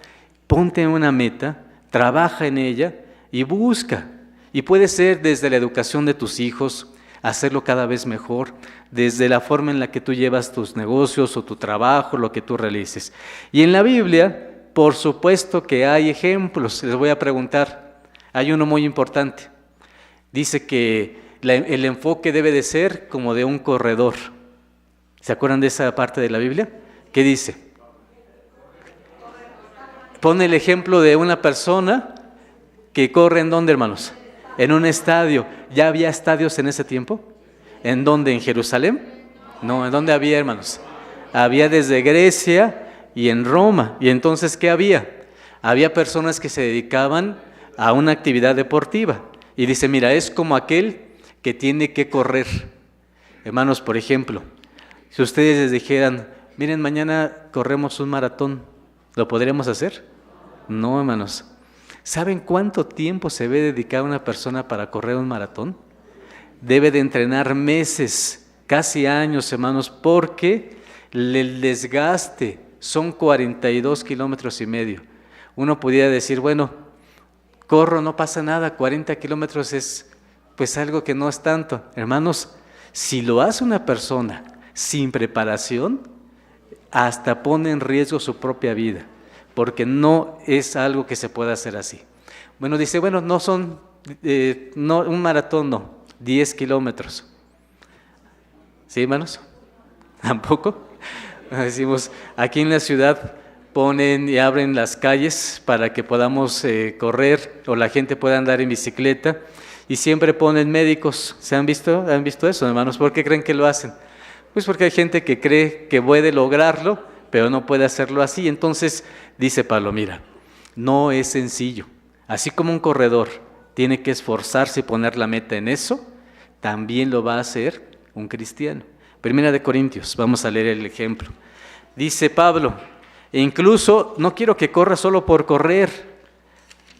ponte una meta, trabaja en ella y busca. Y puede ser desde la educación de tus hijos, hacerlo cada vez mejor, desde la forma en la que tú llevas tus negocios o tu trabajo, lo que tú realices. Y en la Biblia, por supuesto que hay ejemplos. Les voy a preguntar, hay uno muy importante. Dice que el enfoque debe de ser como de un corredor. ¿Se acuerdan de esa parte de la Biblia? ¿Qué dice? Pone el ejemplo de una persona que corre ¿en dónde, hermanos? En un estadio. ¿Ya había estadios en ese tiempo? ¿En dónde? ¿En Jerusalén? No, ¿en dónde había, hermanos? Había desde Grecia y en Roma. ¿Y entonces qué había? Había personas que se dedicaban a una actividad deportiva. Y dice, mira, es como aquel que tiene que correr. Hermanos, por ejemplo, si ustedes les dijeran, miren, mañana corremos un maratón, ¿lo podríamos hacer? No, hermanos. ¿Saben cuánto tiempo se debe dedicar una persona para correr un maratón? Debe de entrenar meses, casi años, hermanos, porque el desgaste son 42 kilómetros y medio. Uno pudiera decir, bueno, corro, no pasa nada, 40 kilómetros es pues algo que no es tanto. Hermanos, si lo hace una persona sin preparación, hasta pone en riesgo su propia vida, porque no es algo que se pueda hacer así. Bueno, dice, bueno, no son, no, un maratón no, 10 kilómetros. ¿Sí, hermanos? ¿Tampoco? Decimos, aquí en la ciudad ponen y abren las calles para que podamos correr o la gente pueda andar en bicicleta y siempre ponen médicos. ¿Se han visto eso, hermanos? ¿Por qué creen que lo hacen? Pues porque hay gente que cree que puede lograrlo, pero no puede hacerlo así. Entonces dice Pablo, mira, no es sencillo. Así como un corredor tiene que esforzarse y poner la meta en eso, también lo va a hacer un cristiano. Primera de Corintios, vamos a leer el ejemplo. Dice Pablo, incluso no quiero que corras solo por correr,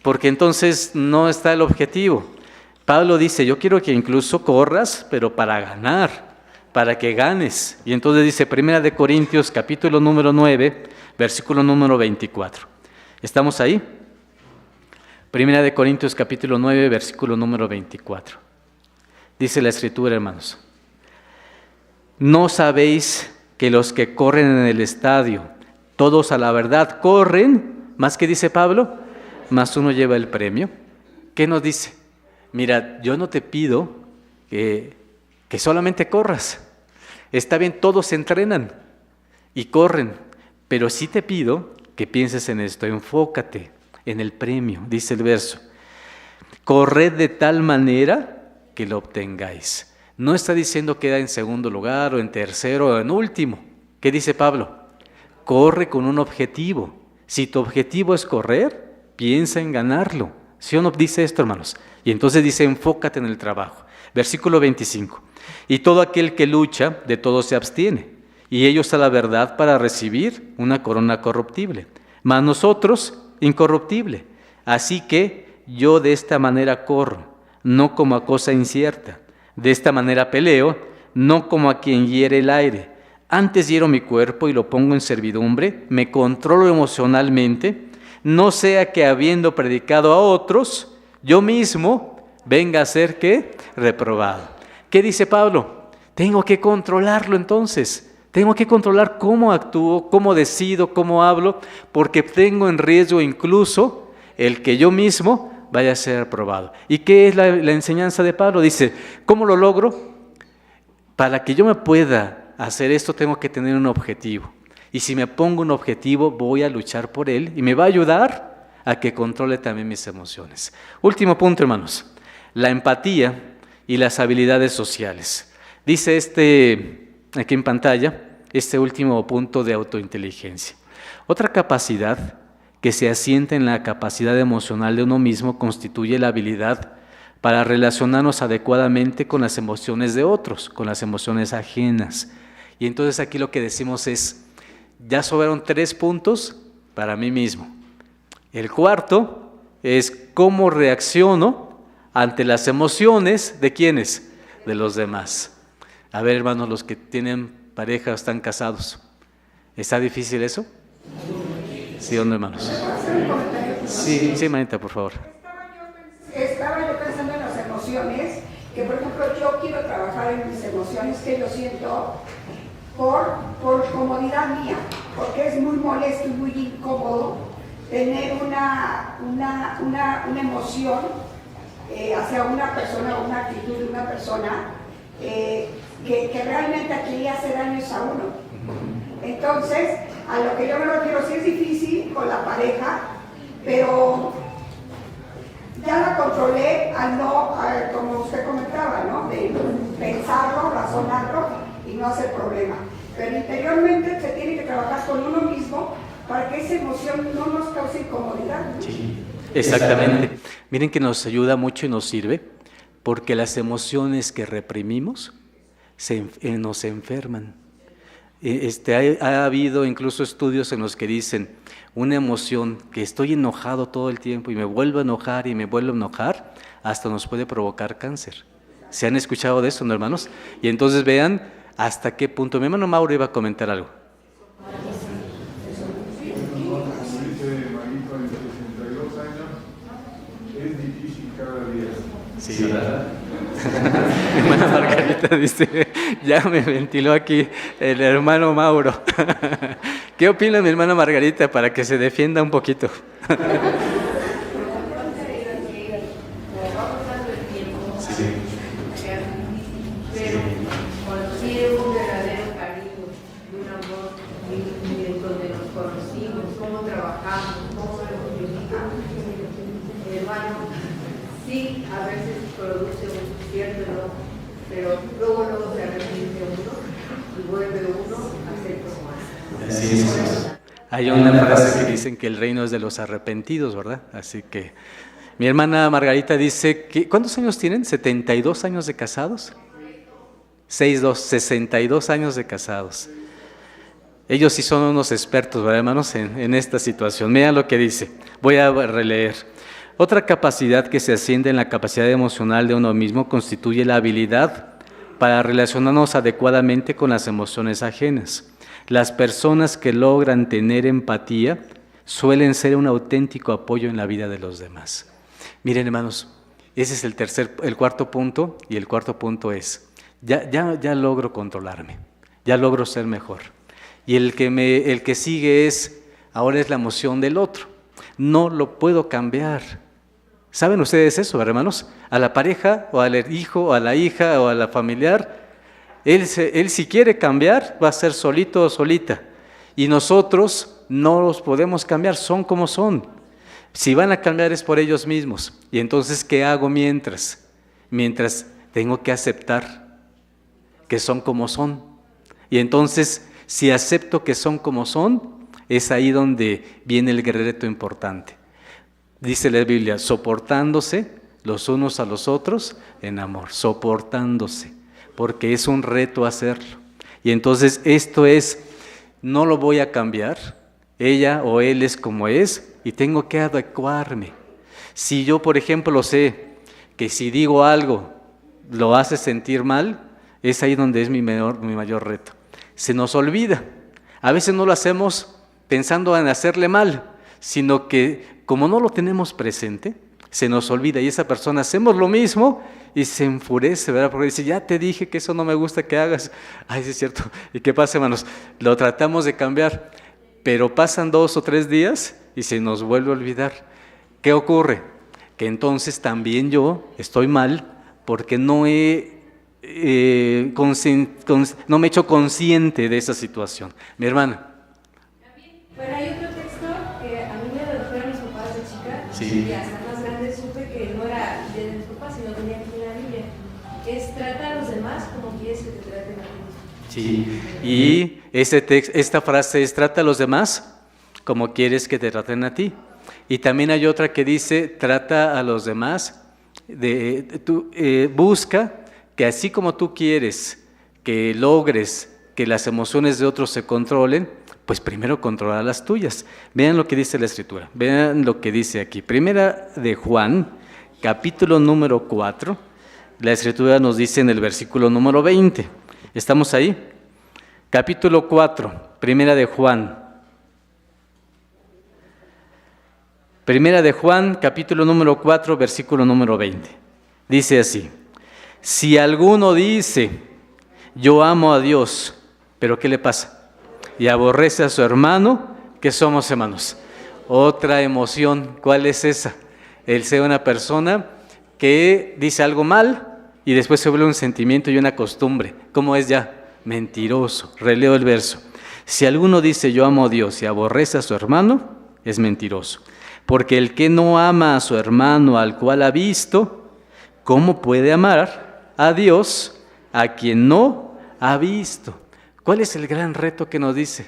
porque entonces no está el objetivo. Pablo dice, yo quiero que incluso corras, pero para ganar, para que ganes. Y entonces dice, Primera de Corintios, capítulo número 9, versículo número 24. ¿Estamos ahí? Primera de Corintios, capítulo 9, versículo número 24. Dice la Escritura, hermanos. ¿No sabéis que los que corren en el estadio, todos a la verdad corren? ¿Más que dice Pablo? Más uno lleva el premio. ¿Qué nos dice? Mira, yo no te pido que solamente corras. Está bien, todos entrenan y corren, pero sí te pido que pienses en esto, enfócate en el premio, dice el verso. Corred de tal manera que lo obtengáis. No está diciendo queda en segundo lugar o en tercero o en último. ¿Qué dice Pablo? Corre con un objetivo. Si tu objetivo es correr, piensa en ganarlo. ¿Sí o no dice esto, hermanos? Y entonces dice, enfócate en el trabajo. Versículo 25. Y todo aquel que lucha, de todo se abstiene. Y ellos a la verdad para recibir una corona corruptible. Mas nosotros, incorruptible. Así que yo de esta manera corro, no como a cosa incierta. De esta manera peleo, no como a quien hiere el aire. Antes hiero mi cuerpo y lo pongo en servidumbre, me controlo emocionalmente, no sea que habiendo predicado a otros, yo mismo venga a ser, ¿qué? Reprobado. ¿Qué dice Pablo? Tengo que controlarlo entonces. Tengo que controlar cómo actúo, cómo decido, cómo hablo, porque tengo en riesgo incluso el que yo mismo vaya a ser reprobado. ¿Y qué es la enseñanza de Pablo? Dice, ¿cómo lo logro? Para que yo me pueda hacer esto tengo que tener un objetivo. Y si me pongo un objetivo, voy a luchar por él y me va a ayudar a que controle también mis emociones. Último punto, hermanos. La empatía y las habilidades sociales. Dice aquí en pantalla, este último punto de autointeligencia. Otra capacidad que se asienta en la capacidad emocional de uno mismo constituye la habilidad para relacionarnos adecuadamente con las emociones de otros, con las emociones ajenas. Y entonces aquí lo que decimos es, ya sobraron 3 puntos para mí mismo. El cuarto es cómo reacciono ante las emociones de ¿quiénes? De los demás. A ver, hermanos, los que tienen pareja o están casados, ¿está difícil eso? ¿Sí o no, hermanos? Sí, manita, por favor. Estaba yo pensando en las emociones, que por ejemplo yo quiero trabajar en mis emociones que yo siento por comodidad mía, porque es muy molesto y muy incómodo tener una emoción hacia una persona o una actitud de una persona que realmente aquí le hace daños a uno. Entonces, a lo que yo me refiero, sí es difícil con la pareja, pero ya la controlé como usted comentaba, ¿no? De pensarlo, razonarlo y no hacer problema. Pero interiormente se tiene que trabajar con uno mismo para que esa emoción no nos cause incomodidad. Sí, exactamente. Miren que nos ayuda mucho y nos sirve, porque las emociones que reprimimos nos enferman. Ha habido incluso estudios en los que dicen, una emoción que estoy enojado todo el tiempo y me vuelvo a enojar y me vuelvo a enojar, hasta nos puede provocar cáncer. ¿Se han escuchado de eso, no, hermanos? Y entonces vean hasta qué punto. Mi hermano Mauro iba a comentar algo. Es difícil cada día. Sí, ¿verdad? Mi hermana Margarita dice, ya me ventiló aquí el hermano Mauro. ¿Qué opina mi hermana Margarita para que se defienda un poquito? Sí. Pero cuando tiene un verdadero cariño y un amor donde nos conocimos, cómo trabajamos, cómo nos comunicamos, hermano, sí, a veces produce un cierto enojo, pero luego se arrepiente uno y vuelve uno a ser como antes. Así es. Hay una frase que dicen que el reino es de los arrepentidos, ¿verdad? Así que mi hermana Margarita dice que, ¿cuántos años tienen? ¿72 años de casados? 62 años de casados. Ellos sí son unos expertos, ¿verdad, hermanos? En esta situación. Vean lo que dice. Voy a releer. Otra capacidad que se asciende en la capacidad emocional de uno mismo constituye la habilidad para relacionarnos adecuadamente con las emociones ajenas. Las personas que logran tener empatía suelen ser un auténtico apoyo en la vida de los demás. Miren, hermanos, ese es el cuarto punto, y el cuarto punto es, ya logro controlarme, ya logro ser mejor. Y el que sigue ahora es la emoción del otro. No lo puedo cambiar. ¿Saben ustedes eso, hermanos? A la pareja, o al hijo, o a la hija, o a la familiar, él si quiere cambiar, va a ser solito o solita. Y nosotros no los podemos cambiar, son como son. Si van a cambiar es por ellos mismos. Y entonces, ¿qué hago mientras? Mientras tengo que aceptar que son como son. Y entonces, si acepto que son como son, es ahí donde viene el gran reto importante. Dice la Biblia, soportándose los unos a los otros en amor, soportándose, porque es un reto hacerlo. Y entonces esto es, no lo voy a cambiar, ella o él es como es y tengo que adecuarme. Si yo, por ejemplo, sé que si digo algo lo hace sentir mal, es ahí donde es mi mayor reto. Se nos olvida. A veces no lo hacemos pensando en hacerle mal, sino que como no lo tenemos presente, se nos olvida y esa persona hacemos lo mismo y se enfurece, ¿verdad? Porque dice, ya te dije que eso no me gusta que hagas. Ay, sí es cierto. ¿Y qué pasa, hermanos? Lo tratamos de cambiar, pero pasan 2 o 3 días y se nos vuelve a olvidar. ¿Qué ocurre? Que entonces también yo estoy mal porque no me he hecho consciente de esa situación. Mi hermana. Bueno, hay otro texto que a mí me lo dijeron mis papás de chica, Sí. y hasta más grande supe que no era de mis papás, sino tenía aquí en la Biblia. Es trata a los demás como quieres que te traten a ti. Sí. Y esta frase es, trata a los demás como quieres que te traten a ti. Y también hay otra que dice, trata a los demás, busca que así como tú quieres que logres que las emociones de otros se controlen, pues primero controla las tuyas. Vean lo que dice la Escritura, vean lo que dice aquí. Primera de Juan, capítulo número 4, la Escritura nos dice en el versículo número 20. ¿Estamos ahí? Capítulo 4, Primera de Juan. Primera de Juan, capítulo número 4, versículo número 20. Dice así, si alguno dice, yo amo a Dios, ¿pero qué le pasa? Y aborrece a su hermano, ¿qué somos, hermanos? Otra emoción, ¿cuál es esa? El ser una persona que dice algo mal y después se vuelve un sentimiento y una costumbre. ¿Cómo es ya? Mentiroso. Releo el verso. Si alguno dice, yo amo a Dios y aborrece a su hermano, es mentiroso. Porque el que no ama a su hermano al cual ha visto, ¿cómo puede amar a Dios a quien no ha visto? ¿Cuál es el gran reto que nos dice?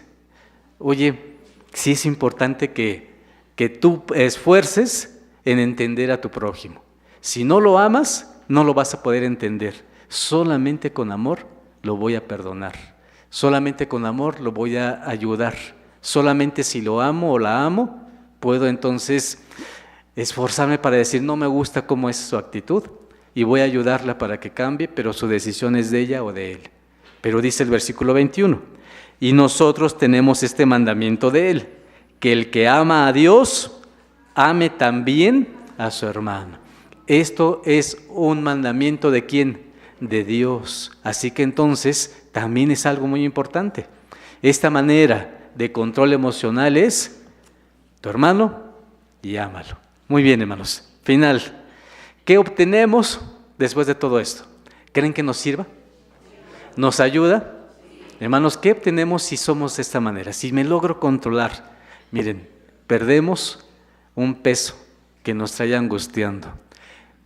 Oye, sí es importante que tú esfuerces en entender a tu prójimo. Si no lo amas, no lo vas a poder entender. Solamente con amor lo voy a perdonar. Solamente con amor lo voy a ayudar. Solamente si lo amo o la amo, puedo entonces esforzarme para decir, no me gusta cómo es su actitud y voy a ayudarla para que cambie, pero su decisión es de ella o de él. Pero dice el versículo 21, y nosotros tenemos este mandamiento de él, que el que ama a Dios, ame también a su hermano. Esto es un mandamiento ¿de quién? De Dios. Así que entonces también es algo muy importante. Esta manera de control emocional es tu hermano y ámalo. Muy bien, hermanos. Final. ¿Qué obtenemos después de todo esto? ¿Creen que nos sirva? ¿Nos ayuda? Hermanos, ¿qué obtenemos si somos de esta manera? Si me logro controlar, miren, perdemos un peso que nos trae angustiando.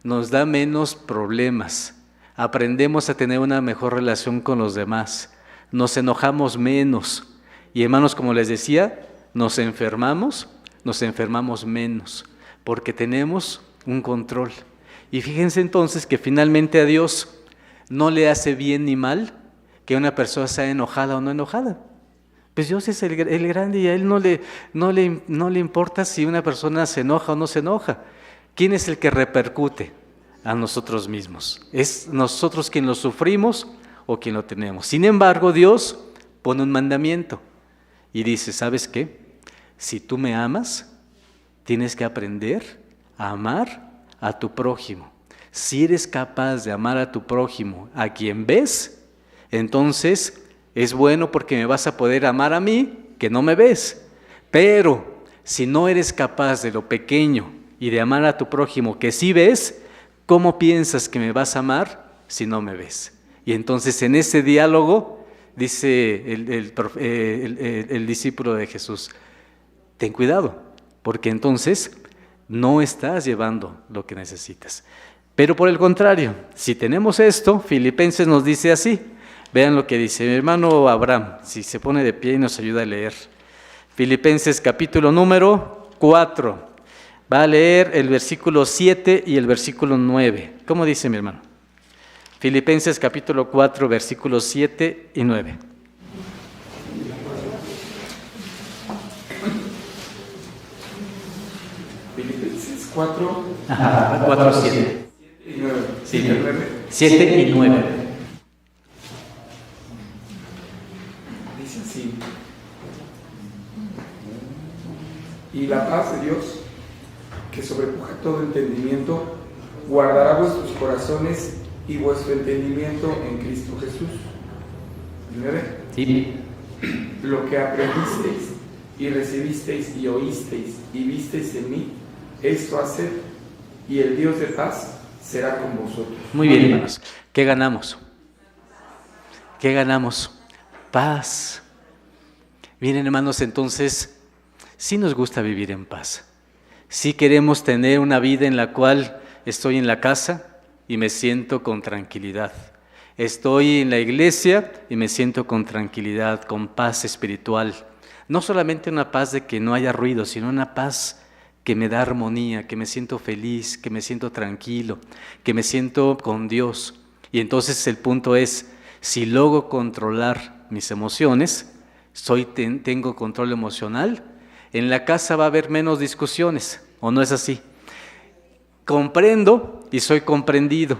Nos da menos problemas. Aprendemos a tener una mejor relación con los demás. Nos enojamos menos. Y hermanos, como les decía, nos enfermamos menos, porque tenemos un control. Y fíjense entonces que finalmente a Dios no le hace bien ni mal que una persona sea enojada o no enojada. Pues Dios es el grande y a Él no le importa si una persona se enoja o no se enoja. ¿Quién es el que repercute? A nosotros mismos. Es nosotros quien lo sufrimos o quien lo tenemos. Sin embargo, Dios pone un mandamiento y dice, ¿sabes qué? Si tú me amas, tienes que aprender a amar a tu prójimo. Si eres capaz de amar a tu prójimo, a quien ves, entonces es bueno porque me vas a poder amar a mí, que no me ves. Pero si no eres capaz de lo pequeño y de amar a tu prójimo que sí ves, ¿cómo piensas que me vas a amar si no me ves? Y entonces en ese diálogo dice el discípulo de Jesús, ten cuidado, porque entonces no estás llevando lo que necesitas. Pero por el contrario, si tenemos esto, Filipenses nos dice así, Vean lo que dice mi hermano Abraham, si se pone de pie y nos ayuda a leer. Filipenses capítulo número 4. Va a leer el versículo 7 y el versículo 9. ¿Cómo dice mi hermano? Filipenses capítulo 4, versículos 7 y 9. Filipenses 4, 4, 7. y 9. Sí, 7 y 9. Dice así. Y la paz de Dios, que sobrepuja todo entendimiento, guardará vuestros corazones y vuestro entendimiento en Cristo Jesús. 9. Sí. Lo que aprendisteis y recibisteis y oísteis y visteis en mí, esto haced, y el Dios de paz será con vosotros. Muy bien, hermanos. ¿Qué ganamos? ¿Qué ganamos? Paz. Miren, hermanos, entonces, sí nos gusta vivir en paz. Sí queremos tener una vida en la cual estoy en la casa y me siento con tranquilidad. Estoy en la iglesia y me siento con tranquilidad, con paz espiritual. No solamente una paz de que no haya ruido, sino una paz que me da armonía, que me siento feliz, que me siento tranquilo, que me siento con Dios. Y entonces el punto es, si logro controlar mis emociones, tengo control emocional, en la casa va a haber menos discusiones, ¿o no es así? Comprendo y soy comprendido.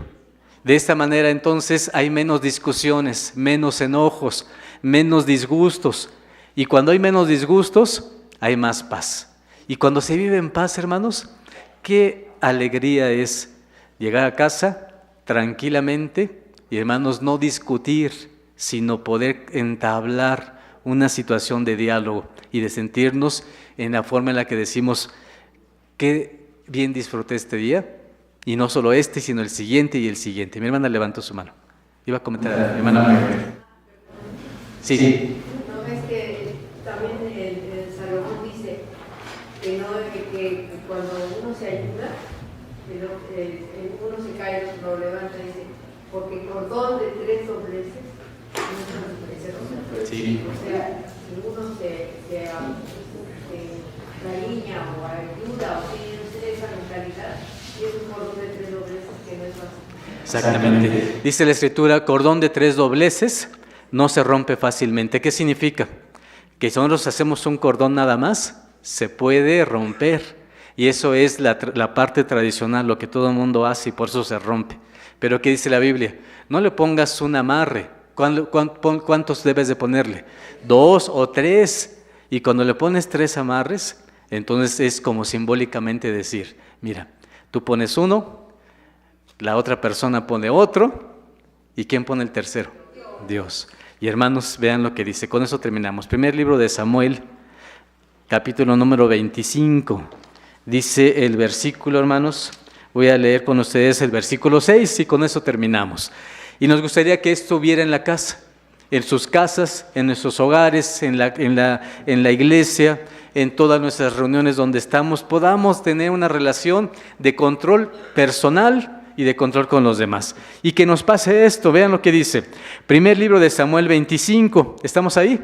De esta manera entonces hay menos discusiones, menos enojos, menos disgustos. Y cuando hay menos disgustos, hay más paz. Y cuando se vive en paz, hermanos, qué alegría es llegar a casa tranquilamente y, hermanos, no discutir, sino poder entablar una situación de diálogo y de sentirnos en la forma en la que decimos, qué bien disfruté este día, y no solo este, sino el siguiente y el siguiente. Mi hermana levantó su mano. Iba a comentar a mi hermana. Sí. ¿No ves que también el Salomón dice que cuando uno se ayuda, uno se cae, lo levanta y dice, porque cordón de 3 dobleces no se Sí. O sea, si uno se cariña o ayuda o tiene esa mentalidad, y es un cordón de 3 dobleces que no es fácil. Exactamente. Dice la Escritura, cordón de 3 dobleces no se rompe fácilmente. ¿Qué significa? Que si nosotros hacemos un cordón nada más, se puede romper. Y eso es la parte tradicional, lo que todo el mundo hace y por eso se rompe. Pero ¿qué dice la Biblia? No le pongas un amarre. ¿Cuántos debes de ponerle? 2 o 3. Y cuando le pones 3 amarres, entonces es como simbólicamente decir, mira, tú pones uno, la otra persona pone otro, ¿y quién pone el tercero? Dios. Y hermanos, vean lo que dice, con eso terminamos. Primer libro de Samuel, capítulo número 25, dice el versículo, hermanos, voy a leer con ustedes el versículo 6 y con eso terminamos. Y nos gustaría que esto hubiera en la casa, en sus casas, en nuestros hogares, en la iglesia, en todas nuestras reuniones donde estamos, podamos tener una relación de control personal y de control con los demás. Y que nos pase esto, vean lo que dice. Primer libro de Samuel 25, ¿estamos ahí?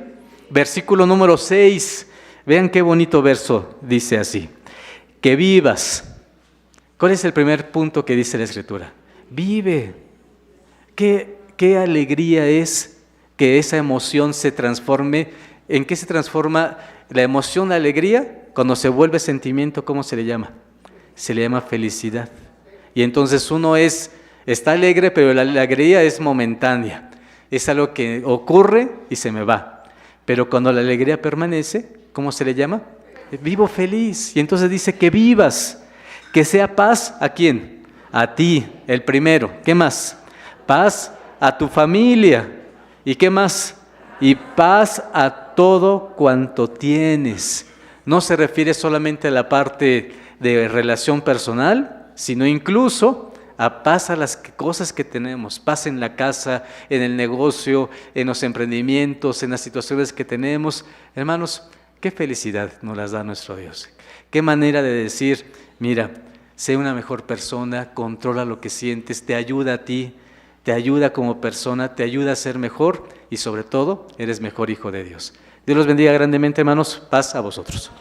Versículo número 6, vean qué bonito verso, dice así. Que vivas. ¿Cuál es el primer punto que dice la Escritura? Vive. Qué alegría es que esa emoción se transforme. ¿En qué se transforma la emoción, la alegría? Cuando se vuelve sentimiento, ¿cómo se le llama? Se le llama felicidad. Y entonces uno está alegre, pero la alegría es momentánea. Es algo que ocurre y se me va. Pero cuando la alegría permanece, ¿cómo se le llama? Vivo feliz. Y entonces dice que vivas, que sea paz. ¿A quién? A ti, el primero. ¿Qué más? Paz a tu familia. ¿Y qué más? Y paz a todo cuanto tienes. No se refiere solamente a la parte de relación personal, sino incluso a paz a las cosas que tenemos. Paz en la casa, en el negocio, en los emprendimientos, en las situaciones que tenemos. Hermanos, qué felicidad nos las da nuestro Dios. Qué manera de decir, mira, sé una mejor persona, controla lo que sientes, te ayuda a ti. te ayuda como persona, te ayuda a ser mejor y sobre todo, eres mejor hijo de Dios. Dios los bendiga grandemente, hermanos. Paz a vosotros.